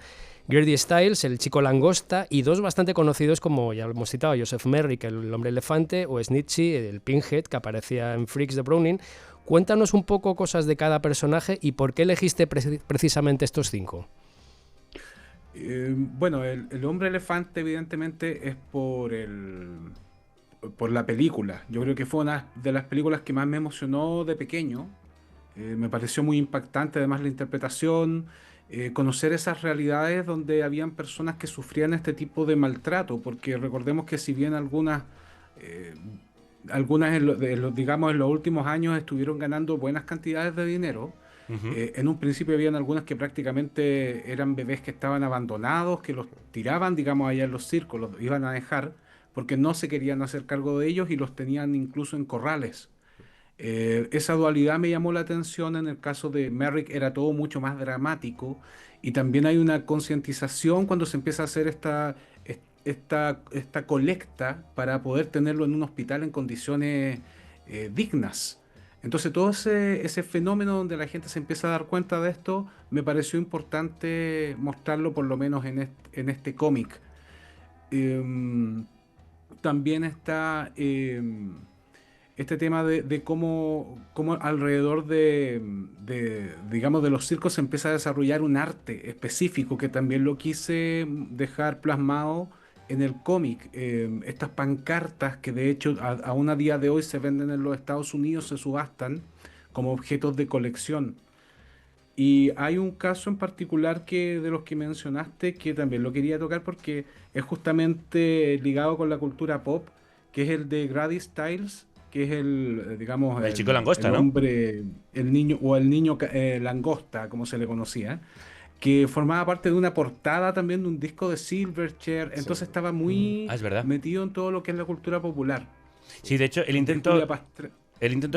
Grady Stiles, el chico langosta, y 2 bastante conocidos como ya lo hemos citado, Joseph Merrick, el hombre elefante, o Snitchy, el Pinhead, que aparecía en Freaks de Browning. Cuéntanos un poco cosas de cada personaje y por qué elegiste precisamente estos 5. Bueno, el hombre elefante evidentemente es por la película. Yo creo que fue una de las películas que más me emocionó de pequeño. Me pareció muy impactante además la interpretación, conocer esas realidades donde habían personas que sufrían este tipo de maltrato, porque recordemos que si bien algunas digamos en los últimos años estuvieron ganando buenas cantidades de dinero, en un principio habían algunas que prácticamente eran bebés que estaban abandonados, que los tiraban, digamos, allá en los circos, los iban a dejar porque no se querían hacer cargo de ellos y los tenían incluso en corrales. Esa dualidad me llamó la atención. En el caso de Merrick era todo mucho más dramático y también hay una concientización cuando se empieza a hacer esta colecta para poder tenerlo en un hospital en condiciones dignas. Entonces todo ese fenómeno donde la gente se empieza a dar cuenta de esto, me pareció importante mostrarlo por lo menos en este cómic. También está este tema de cómo alrededor digamos, de los circos se empieza a desarrollar un arte específico que también lo quise dejar plasmado en el cómic. Estas pancartas que de hecho aún a día de hoy se venden en los Estados Unidos, se subastan como objetos de colección. Y hay un caso en particular de los que mencionaste que también lo quería tocar porque es justamente ligado con la cultura pop, que es el de Grady Stiles, que es digamos, el chico langosta, el ¿no? hombre, el niño langosta, como se le conocía, que formaba parte de una portada también de un disco de Silverchair, entonces estaba muy es verdad. metido en todo lo que es la cultura popular. Sí, de hecho, él intentó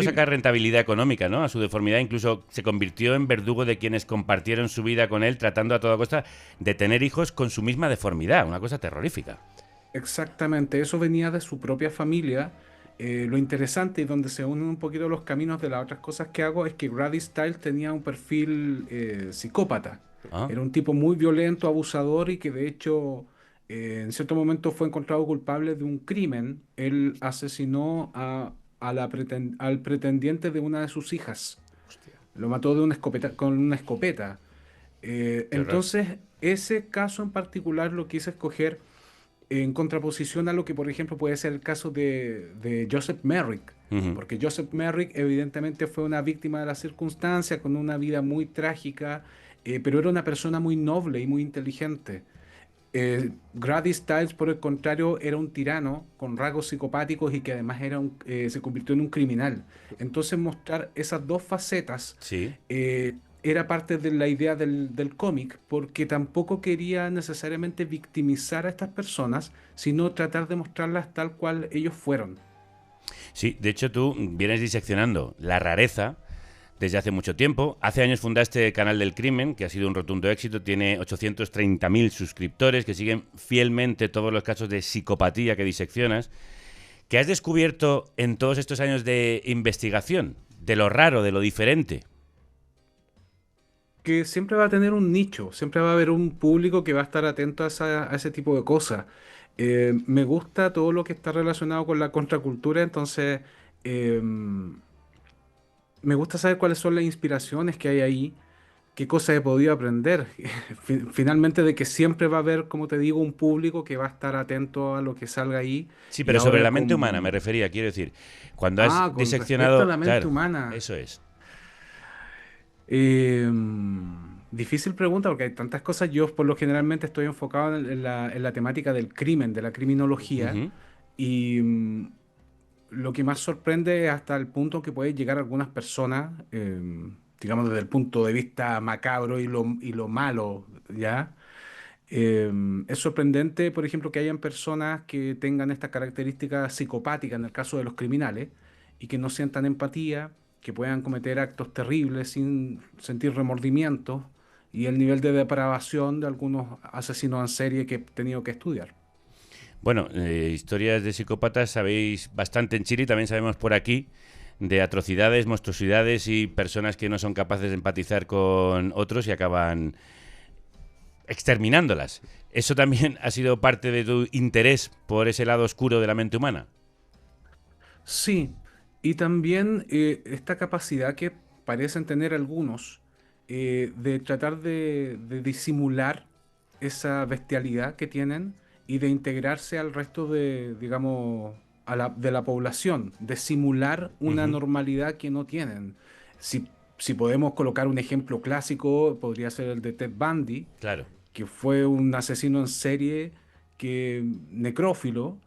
sacar rentabilidad económica, ¿no?, a su deformidad, incluso se convirtió en verdugo de quienes compartieron su vida con él, tratando a toda costa de tener hijos con su misma deformidad, una cosa terrorífica. Exactamente, eso venía de su propia familia. Lo interesante y donde se unen un poquito los caminos de las otras cosas que hago es que Grady Stiles tenía un perfil psicópata. Era un tipo muy violento, abusador y que de hecho en cierto momento fue encontrado culpable de un crimen. Él asesinó al pretendiente de una de sus hijas. Hostia. Lo mató con una escopeta. Entonces, ese caso en particular lo quise escoger en contraposición a lo que, por ejemplo, puede ser el caso de Joseph Merrick. Porque Joseph Merrick evidentemente fue una víctima de la circunstancia, con una vida muy trágica, pero era una persona muy noble y muy inteligente. Grady Stiles, por el contrario, era un tirano con rasgos psicopáticos y que además se convirtió en un criminal. Entonces mostrar esas dos facetas era parte de la idea del cómic, porque tampoco quería necesariamente victimizar a estas personas, sino tratar de mostrarlas tal cual ellos fueron. Sí, de hecho tú vienes diseccionando la rareza desde hace mucho tiempo. Hace años fundaste el Canal del Crimen, que ha sido un rotundo éxito. Tiene 830.000 suscriptores que siguen fielmente todos los casos de psicopatía que diseccionas. ¿Qué has descubierto en todos estos años de investigación? De lo raro, de lo diferente. Que siempre va a tener un nicho, siempre va a haber un público que va a estar atento a ese tipo de cosas. Me gusta todo lo que está relacionado con la contracultura, entonces me gusta saber cuáles son las inspiraciones que hay ahí, qué cosas he podido aprender. Finalmente, de que siempre va a haber, como te digo, un público que va a estar atento a lo que salga ahí. Sí, pero Y sobre ahora la mente con- humana me refería, quiero decir, cuando has con diseccionado... respecto a la mente claro, humana. eso es. Difícil pregunta porque hay tantas cosas. Yo por lo generalmente estoy enfocado en la temática del crimen, de la criminología. Ujú. Y lo que más sorprende es hasta el punto que puede llegar algunas personas, digamos desde el punto de vista macabro y lo malo, ¿ya? Es sorprendente, por ejemplo, que hayan personas que tengan estas características psicopáticas en el caso de los criminales y que no sientan empatía, que puedan cometer actos terribles sin sentir remordimiento y el nivel de depravación de algunos asesinos en serie que he tenido que estudiar. Bueno, historias de psicópatas sabéis bastante en Chile y también sabemos por aquí de atrocidades, monstruosidades y personas que no son capaces de empatizar con otros y acaban exterminándolas. ¿Eso también ha sido parte de tu interés por ese lado oscuro de la mente humana? Sí, y también esta capacidad que parecen tener algunos de tratar de disimular esa bestialidad que tienen y de integrarse al resto de, digamos, de la población, de simular una Ujú. normalidad que no tienen. Si podemos colocar un ejemplo clásico, podría ser el de Ted Bundy, Claro. que fue un asesino en serie necrófilo,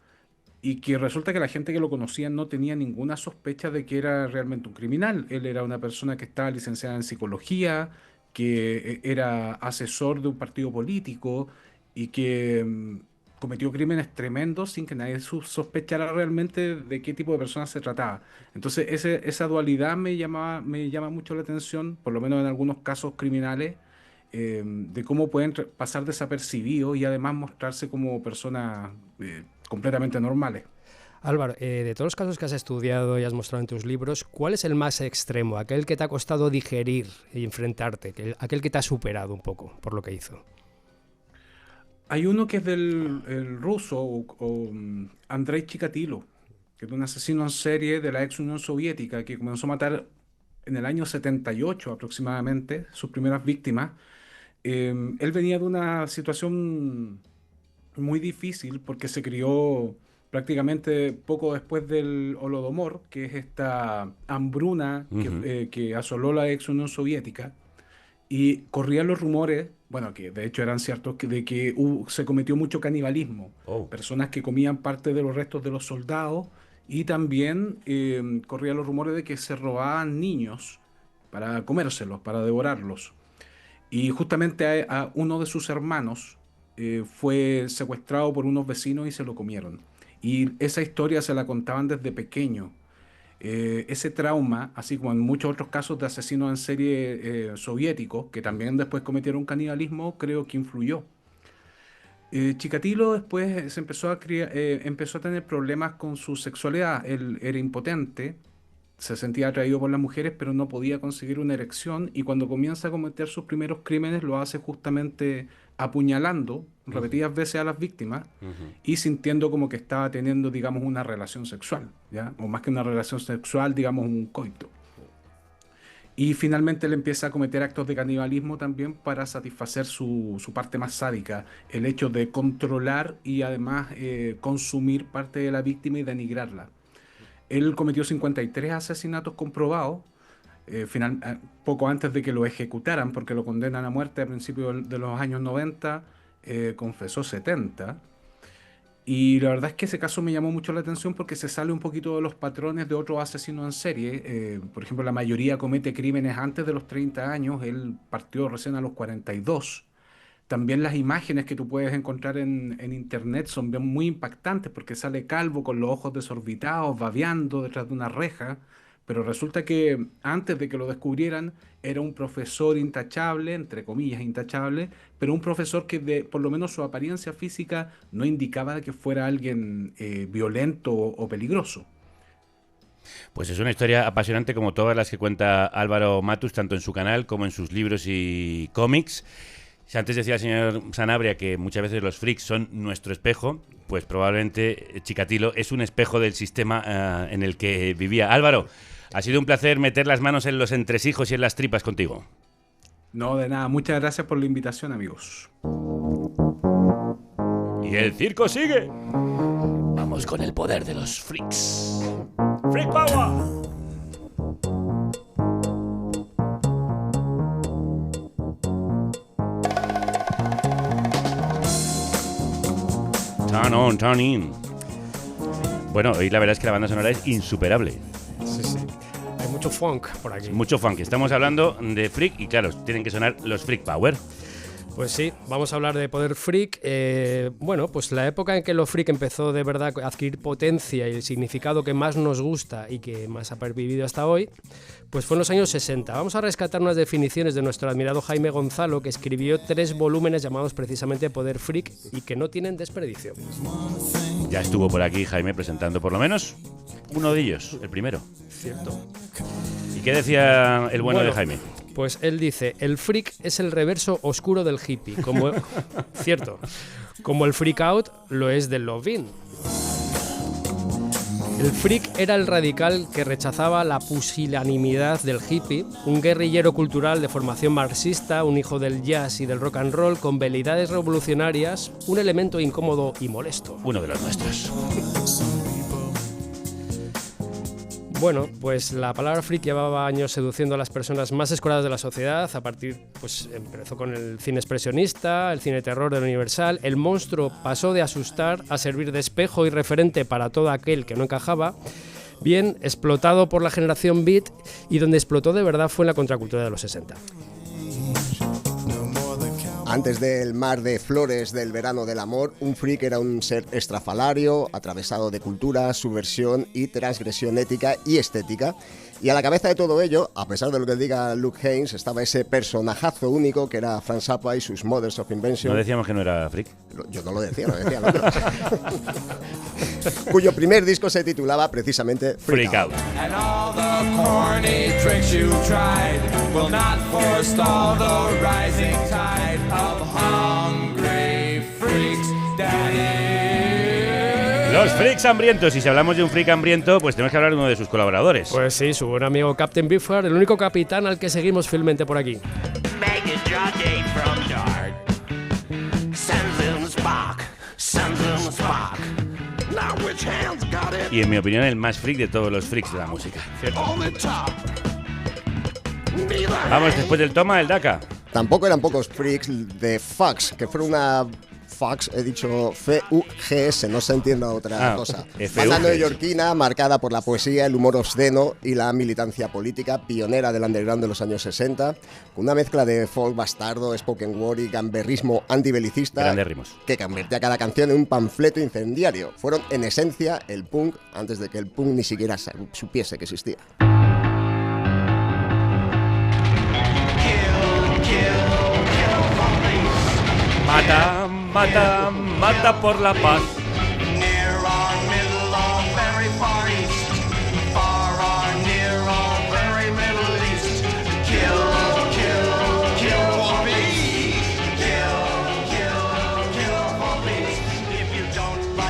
y que resulta que la gente que lo conocía no tenía ninguna sospecha de que era realmente un criminal. Él era una persona que estaba licenciada en psicología, que era asesor de un partido político y que cometió crímenes tremendos sin que nadie sospechara realmente de qué tipo de persona se trataba. Entonces, esa dualidad me llama mucho la atención, por lo menos en algunos casos criminales, de cómo pueden pasar desapercibidos y además mostrarse como personas completamente normales. Álvaro, de todos los casos que has estudiado y has mostrado en tus libros, ¿cuál es el más extremo? Aquel que te ha costado digerir y enfrentarte, aquel que te ha superado un poco por lo que hizo. Hay uno que es del el ruso, Andrei Chikatilo, que es un asesino en serie de la ex Unión Soviética, que comenzó a matar en el año 78 aproximadamente sus primeras víctimas. Él venía de una situación muy difícil porque se crió prácticamente poco después del Holodomor, que es esta hambruna Ujú. que asoló la ex Unión Soviética, y corrían los rumores, bueno, que de hecho eran ciertos, de que se cometió mucho canibalismo, Oh. personas que comían parte de los restos de los soldados, y también corrían los rumores de que se robaban niños para comérselos, para devorarlos. Y justamente a uno de sus hermanos fue secuestrado por unos vecinos y se lo comieron. Y esa historia se la contaban desde pequeño. Ese trauma, así como en muchos otros casos de asesinos en serie soviéticos, que también después cometieron canibalismo, creo que influyó. Chikatilo después empezó a tener problemas con su sexualidad. Él era impotente, se sentía atraído por las mujeres, pero no podía conseguir una erección. Y cuando comienza a cometer sus primeros crímenes, lo hace justamente apuñalando repetidas veces a las víctimas y sintiendo como que estaba teniendo, digamos, una relación sexual, ¿ya? O más que una relación sexual, digamos, un coito. Y finalmente él empieza a cometer actos de canibalismo también para satisfacer su parte más sádica, el hecho de controlar y además consumir parte de la víctima y denigrarla. Él cometió 53 asesinatos comprobados, poco antes de que lo ejecutaran, porque lo condenan a muerte a principios de los años 90, confesó 70. Y la verdad es que ese caso me llamó mucho la atención porque se sale un poquito de los patrones de otros asesinos en serie. Por ejemplo, la mayoría comete crímenes antes de los 30 años, él partió recién a los 42. También las imágenes que tú puedes encontrar en internet son bien muy impactantes porque sale calvo con los ojos desorbitados, babeando detrás de una reja, pero resulta que antes de que lo descubrieran era un profesor intachable, entre comillas intachable, pero un profesor que por lo menos su apariencia física no indicaba que fuera alguien violento o peligroso. Pues es una historia apasionante como todas las que cuenta Álvaro Matus, tanto en su canal como en sus libros y cómics. Si antes decía el señor Sanabria que muchas veces los freaks son nuestro espejo, pues probablemente Chikatilo es un espejo del sistema en el que vivía. Álvaro, ha sido un placer meter las manos en los entresijos y en las tripas contigo. No, de nada. Muchas gracias por la invitación, amigos. Y el circo sigue. Vamos con el poder de los freaks. ¡Freak Power! Turn on, turn in. Bueno, hoy la verdad es que la banda sonora es insuperable. Sí, sí. Hay mucho funk por aquí. Mucho funk. Estamos hablando de freak y claro, tienen que sonar los Freak Power. Pues sí, vamos a hablar de poder freak. Bueno, pues la época en que lo freak empezó de verdad a adquirir potencia y el significado que más nos gusta y que más ha pervivido hasta hoy, pues fue en los años 60. Vamos a rescatar unas definiciones de nuestro admirado Jaime Gonzalo, que escribió 3 volúmenes llamados precisamente Poder Freak y que no tienen desperdicio. Ya estuvo por aquí Jaime presentando por lo menos uno de ellos, el primero. Cierto. ¿Y qué decía el bueno de Jaime? Pues él dice, el freak es el reverso oscuro del hippie, como cierto, como el freak out lo es del love-in. El freak era el radical que rechazaba la pusilanimidad del hippie, un guerrillero cultural de formación marxista, un hijo del jazz y del rock and roll con velleidades revolucionarias, un elemento incómodo y molesto. Uno de los nuestros. Bueno, pues la palabra freak llevaba años seduciendo a las personas más escoladas de la sociedad. A partir, pues empezó con el cine expresionista, el cine terror del Universal. El monstruo pasó de asustar a servir de espejo y referente para todo aquel que no encajaba. Bien, explotado por la generación beat, y donde explotó de verdad fue en la contracultura de los 60. Antes del mar de flores del verano del amor, un freak era un ser estrafalario, atravesado de cultura, subversión y transgresión ética y estética. Y a la cabeza de todo ello, a pesar de lo que diga Luke Haynes, estaba ese personajazo único que era Frank Zappa y sus Mothers of Invention. ¿No decíamos que no era freak? Yo no lo decía, lo decía el otro. Cuyo primer disco se titulaba precisamente Freak Out. And all the corny tricks you tried will not forestall the rising tide of hungry freaks, daddy. Los freaks hambrientos. Y si hablamos de un freak hambriento, pues tenemos que hablar de uno de sus colaboradores. Pues sí, su buen amigo Captain Beefheart, el único capitán al que seguimos fielmente por aquí. Y en mi opinión, el más freak de todos los freaks de la música. ¿Cierto? Vamos, después del toma, el Daka. Tampoco eran pocos freaks de Fax, que fue una... Fax, he dicho F-U-G-S, no se entienda otra cosa. Banda neoyorquina marcada por la poesía, el humor obsceno y la militancia política, pionera del underground de los años 60, con una mezcla de folk bastardo, spoken word y gamberrismo antibelicista. Grandes ritmos. Que convertía cada canción en un panfleto incendiario. Fueron en esencia el punk antes de que el punk ni siquiera supiese que existía. Mata, mata, mata por la paz.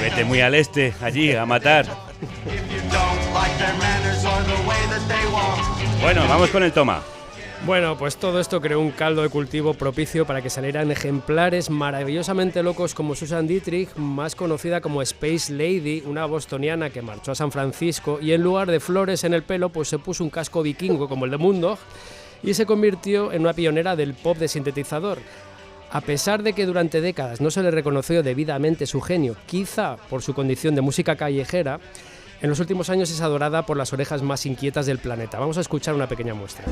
Vete muy al este, allí, a matar. Bueno, vamos con el toma. Bueno, pues todo esto creó un caldo de cultivo propicio para que salieran ejemplares maravillosamente locos como Susan Dietrich, más conocida como Space Lady, una bostoniana que marchó a San Francisco y en lugar de flores en el pelo, pues se puso un casco vikingo como el de Moondog y se convirtió en una pionera del pop de sintetizador. A pesar de que durante décadas no se le reconoció debidamente su genio, quizá por su condición de música callejera, en los últimos años es adorada por las orejas más inquietas del planeta. Vamos a escuchar una pequeña muestra.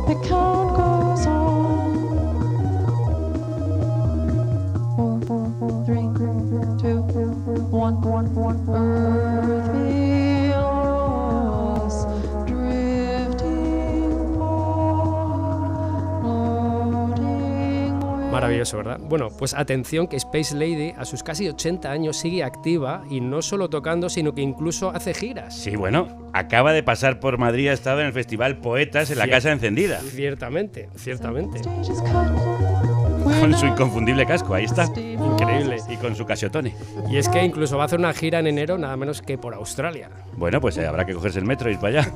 The count goes on. 4, 3, 2, 1. Earth below us, drifting apart, floating away. Maravilloso, ¿verdad? Bueno, pues atención que Space Lady a sus casi 80 años sigue activa y no solo tocando, sino que incluso hace giras. Sí, bueno, acaba de pasar por Madrid, ha estado en el Festival Poetas en la Casa Encendida. Ciertamente, ciertamente. Con su inconfundible casco, ahí está. Increíble. Y con su Casiotone. Y es que incluso va a hacer una gira en enero, nada menos que por Australia. Bueno, pues habrá que cogerse el metro y ir para allá.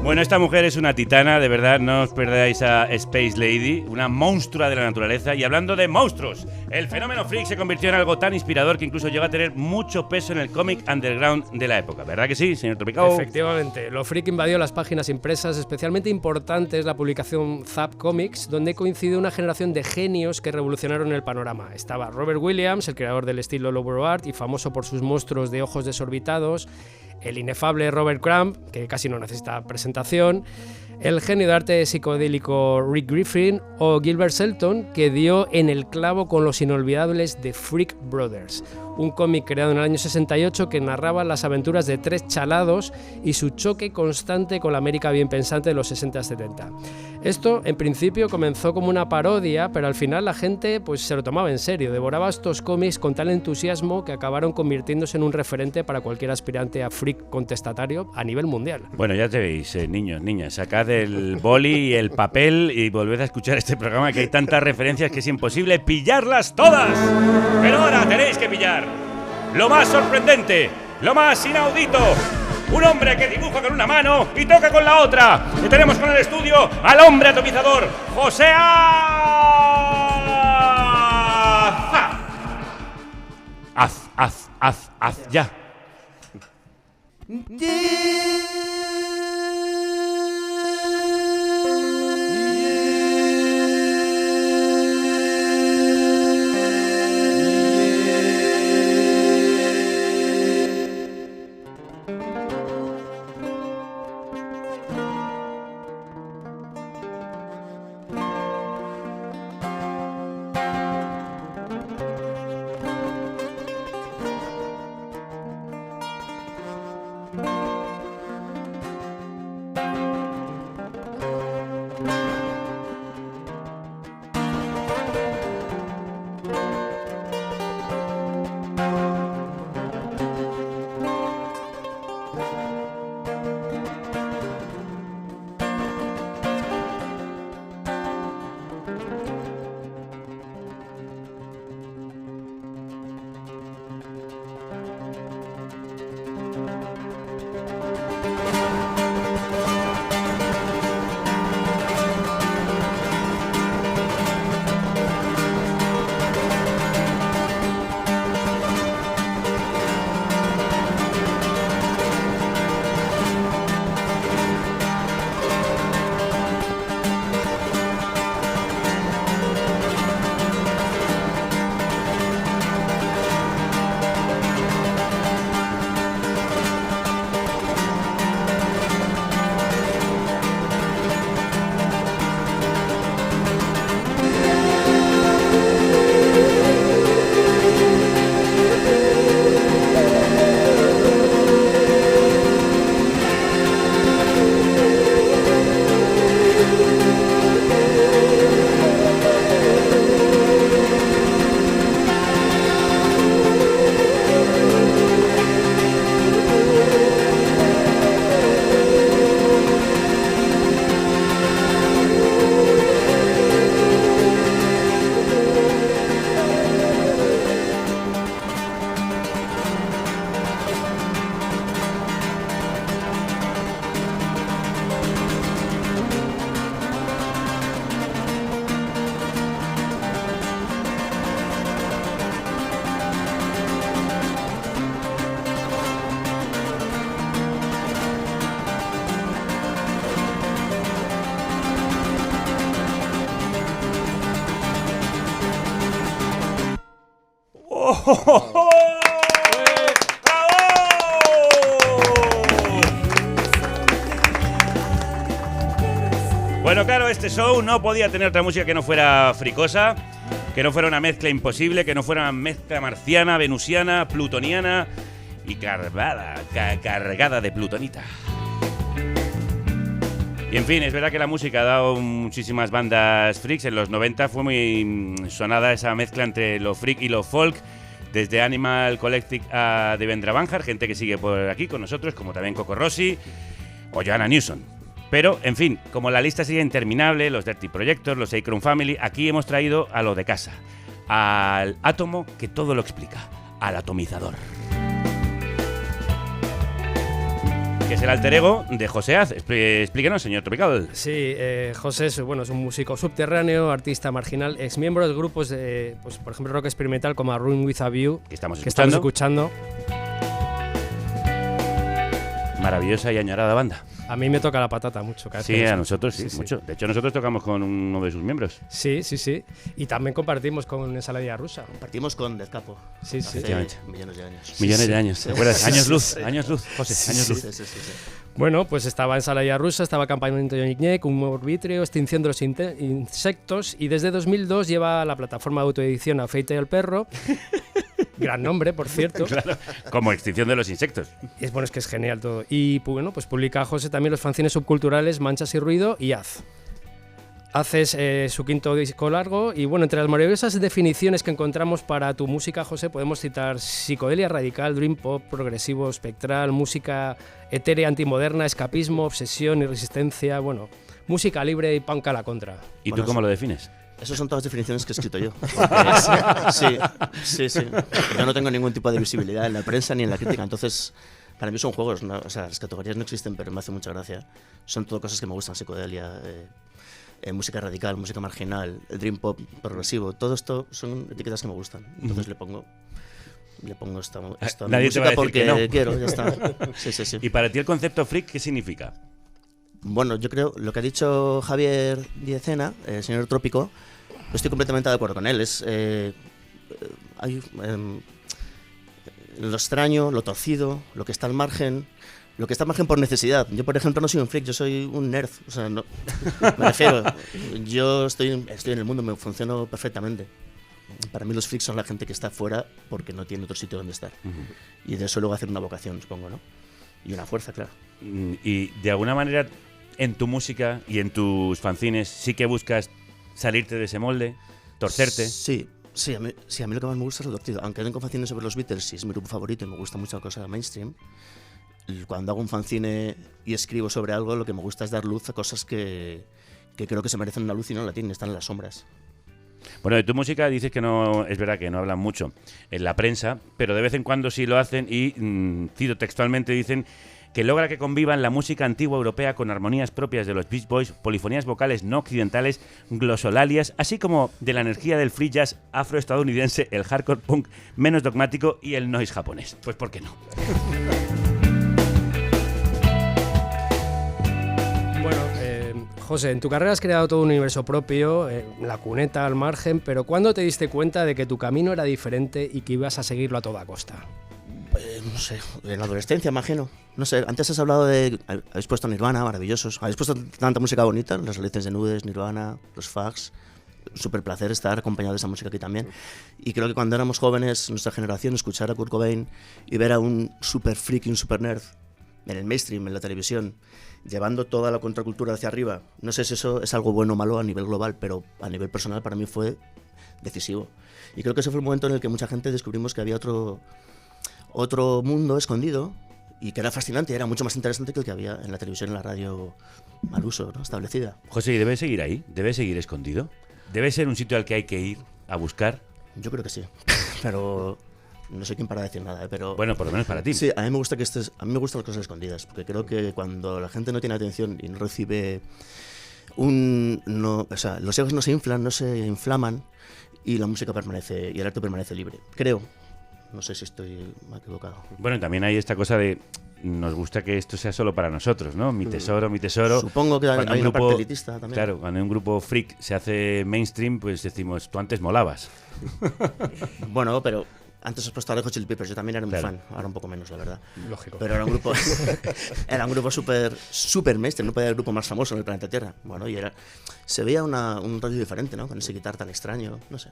Bueno, esta mujer es una titana, de verdad, no os perdáis a Space Lady, una monstrua de la naturaleza. Y hablando de monstruos, el fenómeno freak se convirtió en algo tan inspirador que incluso llegó a tener mucho peso en el cómic underground de la época. ¿Verdad que sí, señor Tropicao? Efectivamente, lo freak invadió las páginas impresas. Especialmente importante es la publicación Zap Comics, donde coincide una generación de genios que revolucionaron el panorama. Estaba Robert Williams, el creador del estilo Lobo Art y famoso por sus monstruos de ojos desorbitados, el inefable Robert Crumb, que casi no necesita presentación, el genio de arte psicodélico Rick Griffin o Gilbert Shelton, que dio en el clavo con los inolvidables The Freak Brothers, un cómic creado en el año 68 que narraba las aventuras de 3 chalados y su choque constante con la América bien pensante de los 60-70. Esto, en principio, comenzó como una parodia, pero al final la gente pues se lo tomaba en serio, devoraba estos cómics con tal entusiasmo que acabaron convirtiéndose en un referente para cualquier aspirante a freak contestatario a nivel mundial. Bueno, ya te veis, niños, niñas, sacad el boli y el papel y volved a escuchar este programa, que hay tantas referencias que es imposible pillarlas todas. Pero ahora tenéis que pillar lo más sorprendente, lo más inaudito. Un hombre que dibuja con una mano y toca con la otra. Y tenemos con el estudio al hombre atomizador, José Haz ya. Bueno, claro, este show no podía tener otra música que no fuera fricosa, que no fuera una mezcla imposible, que no fuera una mezcla marciana, venusiana, plutoniana y cargada de plutonita. Y en fin, es verdad que la música ha dado muchísimas bandas freaks. En los 90 fue muy sonada esa mezcla entre lo freak y lo folk, desde Animal Collective a Devendra Banhart, gente que sigue por aquí con nosotros, como también Coco Rossi o Joanna Newsom. Pero, en fin, como la lista sigue interminable, los Dirty Projectors, los Acron Family, aquí hemos traído a lo de casa, al átomo que todo lo explica, al atomizador. Que es el alter ego de José Az. Explíquenos, señor Tropical. Sí, José es un músico subterráneo, artista marginal, ex miembro de grupos de, pues, por ejemplo, rock experimental como A Room With A View, que estamos escuchando. Maravillosa y añorada banda. A mí me toca la patata mucho. Sí, a nosotros sí, mucho. De hecho, nosotros tocamos con uno de sus miembros. Sí. Y también compartimos con Ensaladilla Rusa. Compartimos con Del Capo. Sí. Hace millones de años. Millones de años. ¿Te acuerdas? Años luz, José, años luz. Sí. Bueno, pues estaba Ensaladilla Rusa, estaba Campamento Ñic, Humor Vítreo, Extinción de los Insectos, y desde 2002 lleva la plataforma de autoedición Afeite el Perro. Gran nombre, por cierto. Claro, como Extinción de los Insectos. Es que es genial todo. Y bueno, pues publica José también los fanzines subculturales Manchas y Ruido y Az. Az es su quinto disco largo y bueno, entre las maravillosas definiciones que encontramos para tu música, José, podemos citar psicodelia radical, dream pop, progresivo, espectral, música etérea, antimoderna, escapismo, obsesión y resistencia, bueno, música libre y punk a la contra. ¿Y tú cómo lo defines? Esas son todas definiciones que he escrito yo. Sí. Yo no tengo ningún tipo de visibilidad en la prensa ni en la crítica, entonces para mí son juegos, ¿no? O sea, las categorías no existen, pero me hace mucha gracia. Son todo cosas que me gustan, psicodelia, música radical, música marginal, el dream pop progresivo, todo esto son etiquetas que me gustan. Entonces le pongo esta Nadie música te va a decir porque que no. Quiero, ya está. Sí. ¿Y para ti el concepto freak qué significa? Bueno, yo creo, lo que ha dicho Javier Diezena, el señor Trópico, estoy completamente de acuerdo con él. Es lo extraño, lo torcido, lo que está al margen, por necesidad. Yo, por ejemplo, no soy un freak, yo soy un nerd. O sea, no, me refiero, yo estoy en el mundo, me funciono perfectamente. Para mí los freaks son la gente que está fuera porque no tiene otro sitio donde estar. Y de eso luego hacer una vocación, supongo, ¿no? Y una fuerza, claro. Y de alguna manera, en tu música y en tus fanzines, sí que buscas salirte de ese molde, torcerte. Sí, a mí lo que más me gusta es lo torcido. Aunque tengo fanzines sobre los Beatles y es mi grupo favorito y me gusta mucho la cosa mainstream, cuando hago un fanzine y escribo sobre algo, lo que me gusta es dar luz a cosas que creo que se merecen una luz y no la tienen, están en las sombras. Bueno, de tu música dices que no, es verdad que no hablan mucho en la prensa, pero de vez en cuando sí lo hacen y, cito textualmente, dicen que logra que convivan la música antigua europea con armonías propias de los Beach Boys, polifonías vocales no occidentales, glosolalias, así como de la energía del free jazz afroestadounidense, el hardcore punk menos dogmático y el noise japonés. Pues ¿por qué no? Bueno, José, en tu carrera has creado todo un universo propio, la cuneta al margen, pero ¿cuándo te diste cuenta de que tu camino era diferente y que ibas a seguirlo a toda costa? No sé, en la adolescencia, imagino. No sé, antes has hablado habéis puesto Nirvana, maravillosos. Habéis puesto tanta música bonita, las Realices de Nudes, Nirvana, los Fags. Súper placer estar acompañado de esa música aquí también. Y creo que cuando éramos jóvenes, nuestra generación, escuchar a Kurt Cobain y ver a un super freak y un super nerd en el mainstream, en la televisión, llevando toda la contracultura hacia arriba. No sé si eso es algo bueno o malo a nivel global, pero a nivel personal para mí fue decisivo. Y creo que ese fue el momento en el que mucha gente descubrimos que había otro mundo escondido y que era fascinante, era mucho más interesante que el que había en la televisión y en la radio al uso, ¿no? Establecida. José, ¿y debe seguir ahí? ¿Debe seguir escondido? ¿Debe ser un sitio al que hay que ir a buscar? Yo creo que sí, pero no sé quién para decir nada, pero... Bueno, por lo menos para ti. Sí, a mí me gustan las cosas escondidas, porque creo que cuando la gente no tiene atención y no recibe o sea, los egos no se inflan, no se inflaman y la música permanece, y el arte permanece libre. Creo. No sé si estoy equivocado. Bueno, también hay esta cosa de nos gusta que esto sea solo para nosotros, ¿no? Mi tesoro, mi tesoro. Supongo que hay una parte elitista también. Claro, cuando un grupo freak se hace mainstream, pues decimos, tú antes molabas. Bueno, pero antes has puesto a Red Hot Chili Peppers, yo también era un fan, ahora un poco menos, la verdad. Lógico. Pero era un grupo súper mainstream, no podía ser el grupo más famoso en el planeta Tierra. Bueno, y se veía un rollo diferente, ¿no? Con ese guitar tan extraño, no sé.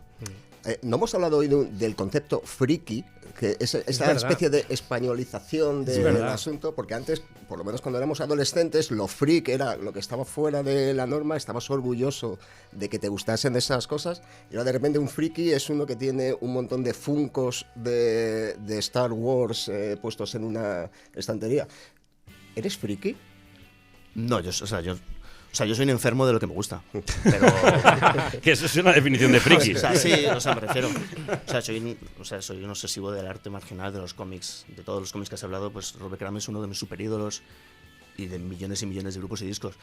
No hemos hablado hoy del concepto friki, que es esa especie de españolización del asunto, porque antes, por lo menos cuando éramos adolescentes, lo freak era lo que estaba fuera de la norma, estabas orgulloso de que te gustasen esas cosas, y ahora de repente un friki es uno que tiene un montón de funcos de Star Wars puestos en una estantería. ¿Eres friki? No, yo soy un enfermo de lo que me gusta. Pero... que eso es una definición de friki. O sea, sí, me refiero. Soy un obsesivo del arte marginal, de los cómics, de todos los cómics que has hablado. Pues Robert Crumb es uno de mis superídolos y de millones y millones de grupos y discos.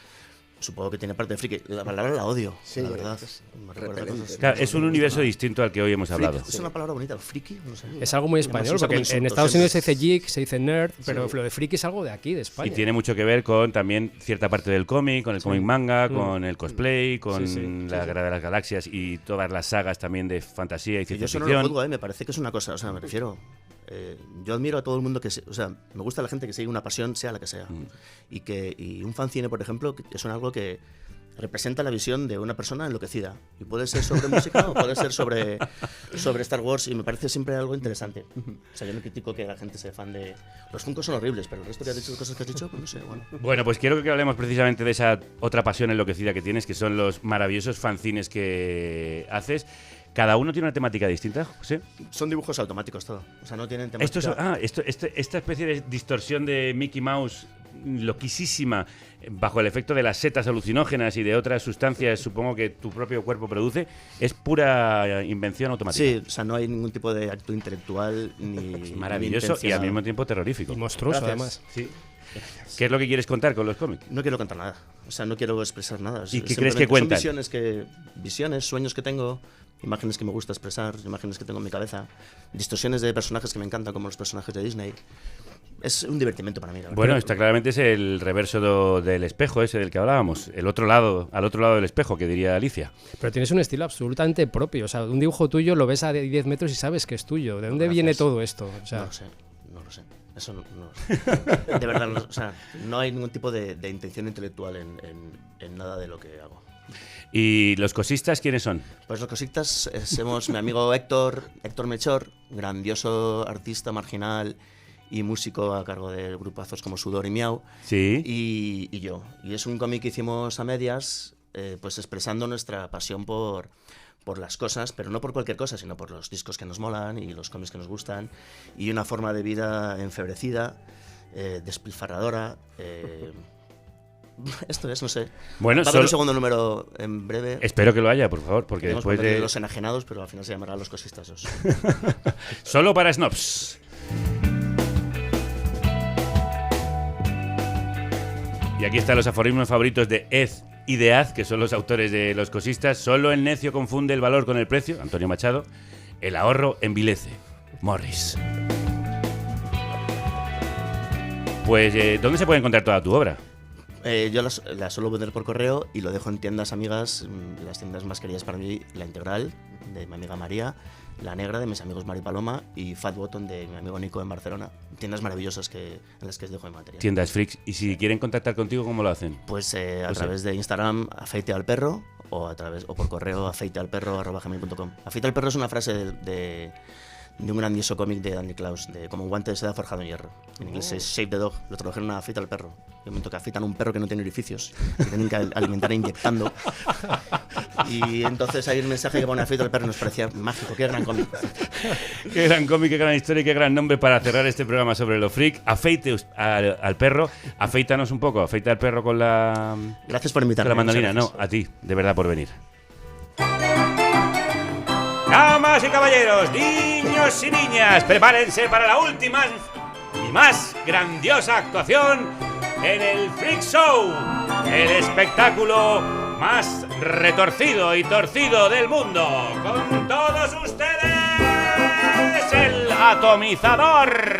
Supongo que tiene parte de friki. La palabra la odio, Sí, la verdad. es Me recuerda cosas. Claro, es un universo distinto al que hoy hemos hablado. Es una palabra bonita, el friki. No sé. Es algo muy Además, español, se usa porque como en insulto Estados Unidos se siempre. dice geek, se dice nerd, pero lo de friki es algo de aquí, de España. Y tiene mucho que ver con también cierta parte del cómic, con el cómic manga, con el cosplay, con la Guerra de las Galaxias y todas las sagas también de fantasía y Que ciencia yo eso no lo ficción. juzgo, me parece que es una cosa, me refiero. Yo admiro a todo el mundo me gusta la gente que sigue una pasión, sea la que sea. Y un fanzine, por ejemplo, que es algo que representa la visión de una persona enloquecida. Y puede ser sobre música o puede ser sobre Star Wars, y me parece siempre algo interesante. O sea, yo no critico que la gente sea fan de... Los Funkos son horribles, pero el resto que has dicho, de cosas que has dicho, pues no sé, bueno. Bueno, pues quiero que hablemos precisamente de esa otra pasión enloquecida que tienes, que son los maravillosos fanzines que haces. ¿Cada uno tiene una temática distinta, José? Son dibujos automáticos todo. O sea, no tienen temática... Esta especie de distorsión de Mickey Mouse loquísima, bajo el efecto de las setas alucinógenas y de otras sustancias, supongo que tu propio cuerpo produce, es pura invención automática. Sí, o sea, no hay ningún tipo de acto intelectual ni... Maravilloso ni y al mismo tiempo terrorífico. Y monstruoso, además. Sí. ¿Qué es lo que quieres contar con los cómics? No quiero contar nada. O sea, no quiero expresar nada. ¿Y qué crees que cuentan? Son visiones, sueños que tengo, imágenes que me gusta expresar, imágenes que tengo en mi cabeza, distorsiones de personajes que me encantan, como los personajes de Disney. Es un divertimento para mí. La verdad. Bueno, está claramente es el reverso del espejo ese del que hablábamos, al otro lado del espejo, que diría Alicia. Pero tienes un estilo absolutamente propio. O sea, un dibujo tuyo lo ves a 10 metros y sabes que es tuyo. ¿De dónde viene todo esto? O sea, No lo sé. Eso no lo sé. De verdad, no hay ningún tipo de intención intelectual en nada de lo que hago. ¿Y los cosistas quiénes son? Pues los cosistas somos mi amigo Héctor Melchor, grandioso artista marginal y músico a cargo de grupazos como Sudor y Miau. Sí. Y yo. Y es un cómic que hicimos a medias, pues expresando nuestra pasión por las cosas, pero no por cualquier cosa, sino por los discos que nos molan y los cómics que nos gustan, y una forma de vida enfebrecida, despilfarradora. Esto es, no sé. Bueno, va a haber un segundo número en breve. Espero que lo haya, por favor, porque Tenemos después de Los Enajenados, pero al final se llamará Los Cosistas 2. Solo para snobs. Y aquí están los aforismos favoritos de Ed y de Az, que son los autores de Los Cosistas. Solo el necio confunde el valor con el precio, Antonio Machado. El ahorro envilece, Morris. Pues, ¿dónde se puede encontrar toda tu obra? Yo la suelo vender por correo y lo dejo en tiendas amigas, las tiendas más queridas para mí, La Integral, de mi amiga María, La Negra, de mis amigos Mari Paloma, y Fat Bottom, de mi amigo Nico, en Barcelona. Tiendas maravillosas en las que dejo mi material. Tiendas freaks. Y si quieren contactar contigo, ¿cómo lo hacen? Pues a través de Instagram, afeitealperro, o por correo, afeitealperro@gmail.com. Afeite al perro es una frase de un grandioso cómic de Danny Klaus, de como un guante de seda forjado en hierro. En inglés es Shape the Dog, lo tradujeron a Afeita al perro. En el momento que afeitan a un perro que no tiene orificios, que tienen que alimentar inyectando. Y entonces ahí el mensaje que pone Afeita al perro nos parecía mágico. Qué gran cómic. Qué gran cómic, qué gran historia y qué gran nombre para cerrar este programa sobre lo freak. Afeite al perro, afeítanos un poco, afeita al perro con la... Gracias por invitarme. Con la mandolina, no, a ti, de verdad, por venir. Damas y caballeros, niños y niñas, prepárense para la última y más grandiosa actuación en el Freak Show, el espectáculo más retorcido y torcido del mundo. Con todos ustedes, el atomizador.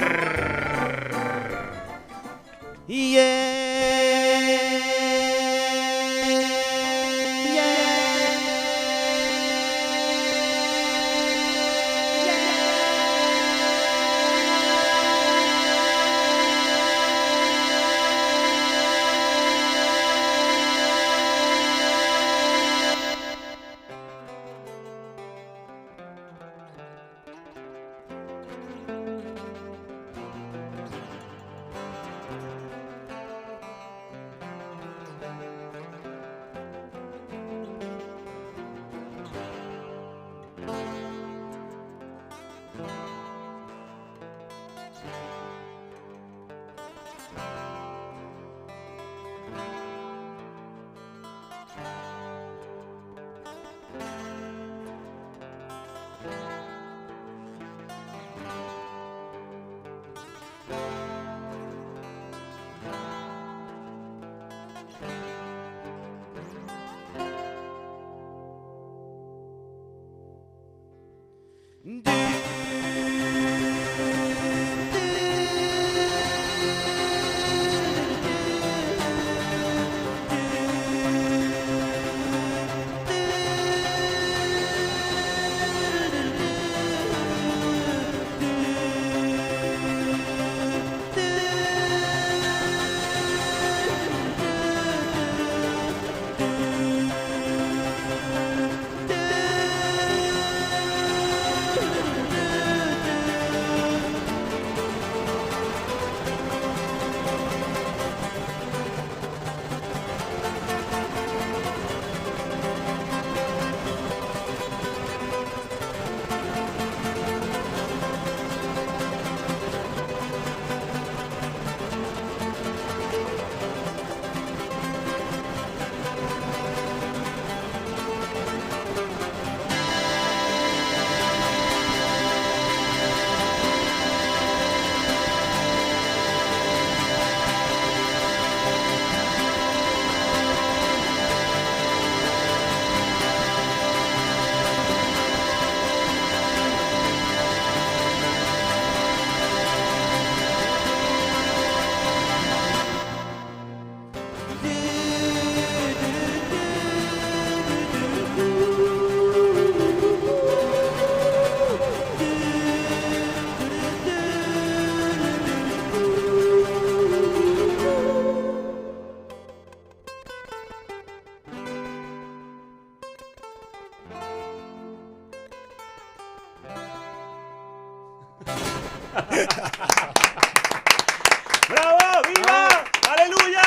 ¡Bravo! ¡Viva! ¡Aleluya!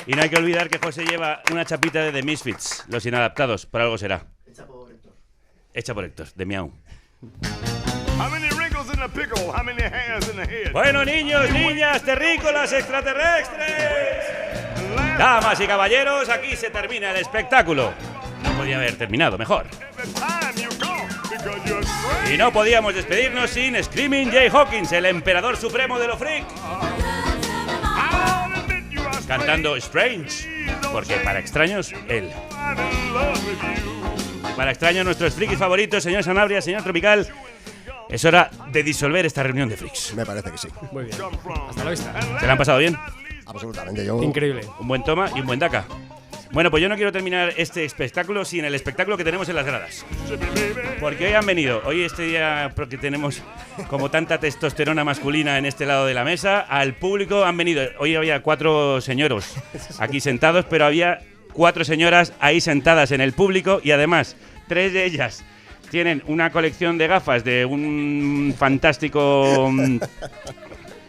Y no hay que olvidar que José lleva una chapita de The Misfits, Los Inadaptados, por algo será. Hecha por Héctor. Hecha por Héctor, de Miau. How many wrinkles in the pickle? How many hairs in the head? Bueno, niños, niñas, terrícolas, extraterrestres. Damas y caballeros, aquí se termina el espectáculo. No podía haber terminado mejor. Y no podíamos despedirnos sin Screaming Jay Hawkins, el emperador supremo de lo freak. Cantando Strange, porque para extraños, él. Para extraños, nuestros frikis favoritos, señor Sanabria, señor Tropical. Es hora de disolver esta reunión de freaks. Me parece que sí. Muy bien. Hasta la vista. ¿Se la han pasado bien? Absolutamente, yo. Increíble. Un buen toma y un buen daca. Bueno, pues yo no quiero terminar este espectáculo sin el espectáculo que tenemos en las gradas. Porque hoy han venido, hoy este día porque tenemos como tanta testosterona masculina en este lado de la mesa, al público han venido, hoy había 4 señoros aquí sentados, pero había 4 señoras ahí sentadas en el público y además 3 de ellas tienen una colección de gafas de un fantástico...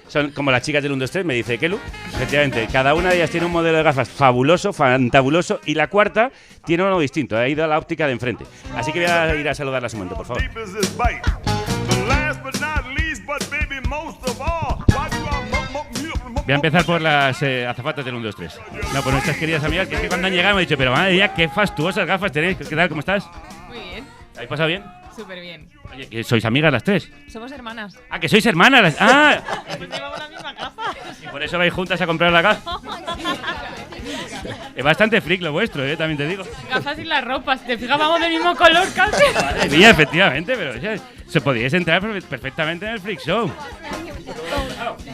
Son como las chicas del 1, 2, 3, me dice Kelu. Efectivamente, cada una de ellas tiene un modelo de gafas fabuloso, fantabuloso, y la cuarta tiene uno distinto, ha ido a la óptica de enfrente. Así que voy a ir a saludarlas un momento, por favor. Voy a empezar por las azafatas del 1, 2, 3. No, por nuestras queridas amigas, que es que cuando han llegado me han dicho, pero madre mía, qué fastuosas gafas tenéis. ¿Qué tal? ¿Cómo estás? Muy bien. ¿Habéis pasado bien? Súper bien. Oye, ¿que sois amigas las 3? Somos hermanas. Ah, que sois hermanas. ¡Ah! Llevamos la misma gafa. Y por eso vais juntas a comprar la gafa. Es bastante freak lo vuestro, también te digo. Gafas y las ropas. Te fijas, vamos del mismo color casi. Madre mía, efectivamente, pero se podíais entrar perfectamente en el freak show.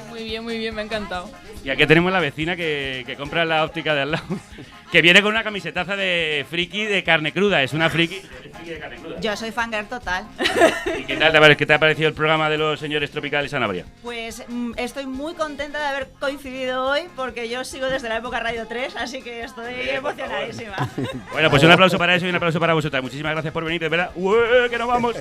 Muy bien, me ha encantado. Y aquí tenemos la vecina que compra la óptica de al lado. Que viene con una camisetaza de friki de carne cruda. Es una friki de carne cruda. Yo soy fangirl total. ¿Y qué te ha parecido el programa de los señores Tropicales Sanabria? Pues estoy muy contenta de haber coincidido hoy porque yo sigo desde la época Radio 3, así que estoy emocionadísima. Bueno, pues un aplauso para eso y un aplauso para vosotras. Muchísimas gracias por venir, de verdad. ¡Ué, que nos vamos!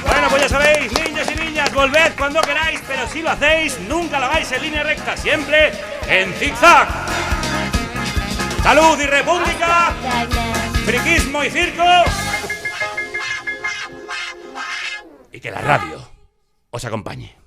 Bueno, pues ya sabéis, niños y niñas, volved cuando queráis, pero si lo hacéis, nunca lo hagáis en línea recta, siempre en zigzag. ¡Salud y república! ¡Friquismo y circo! Y que la radio os acompañe.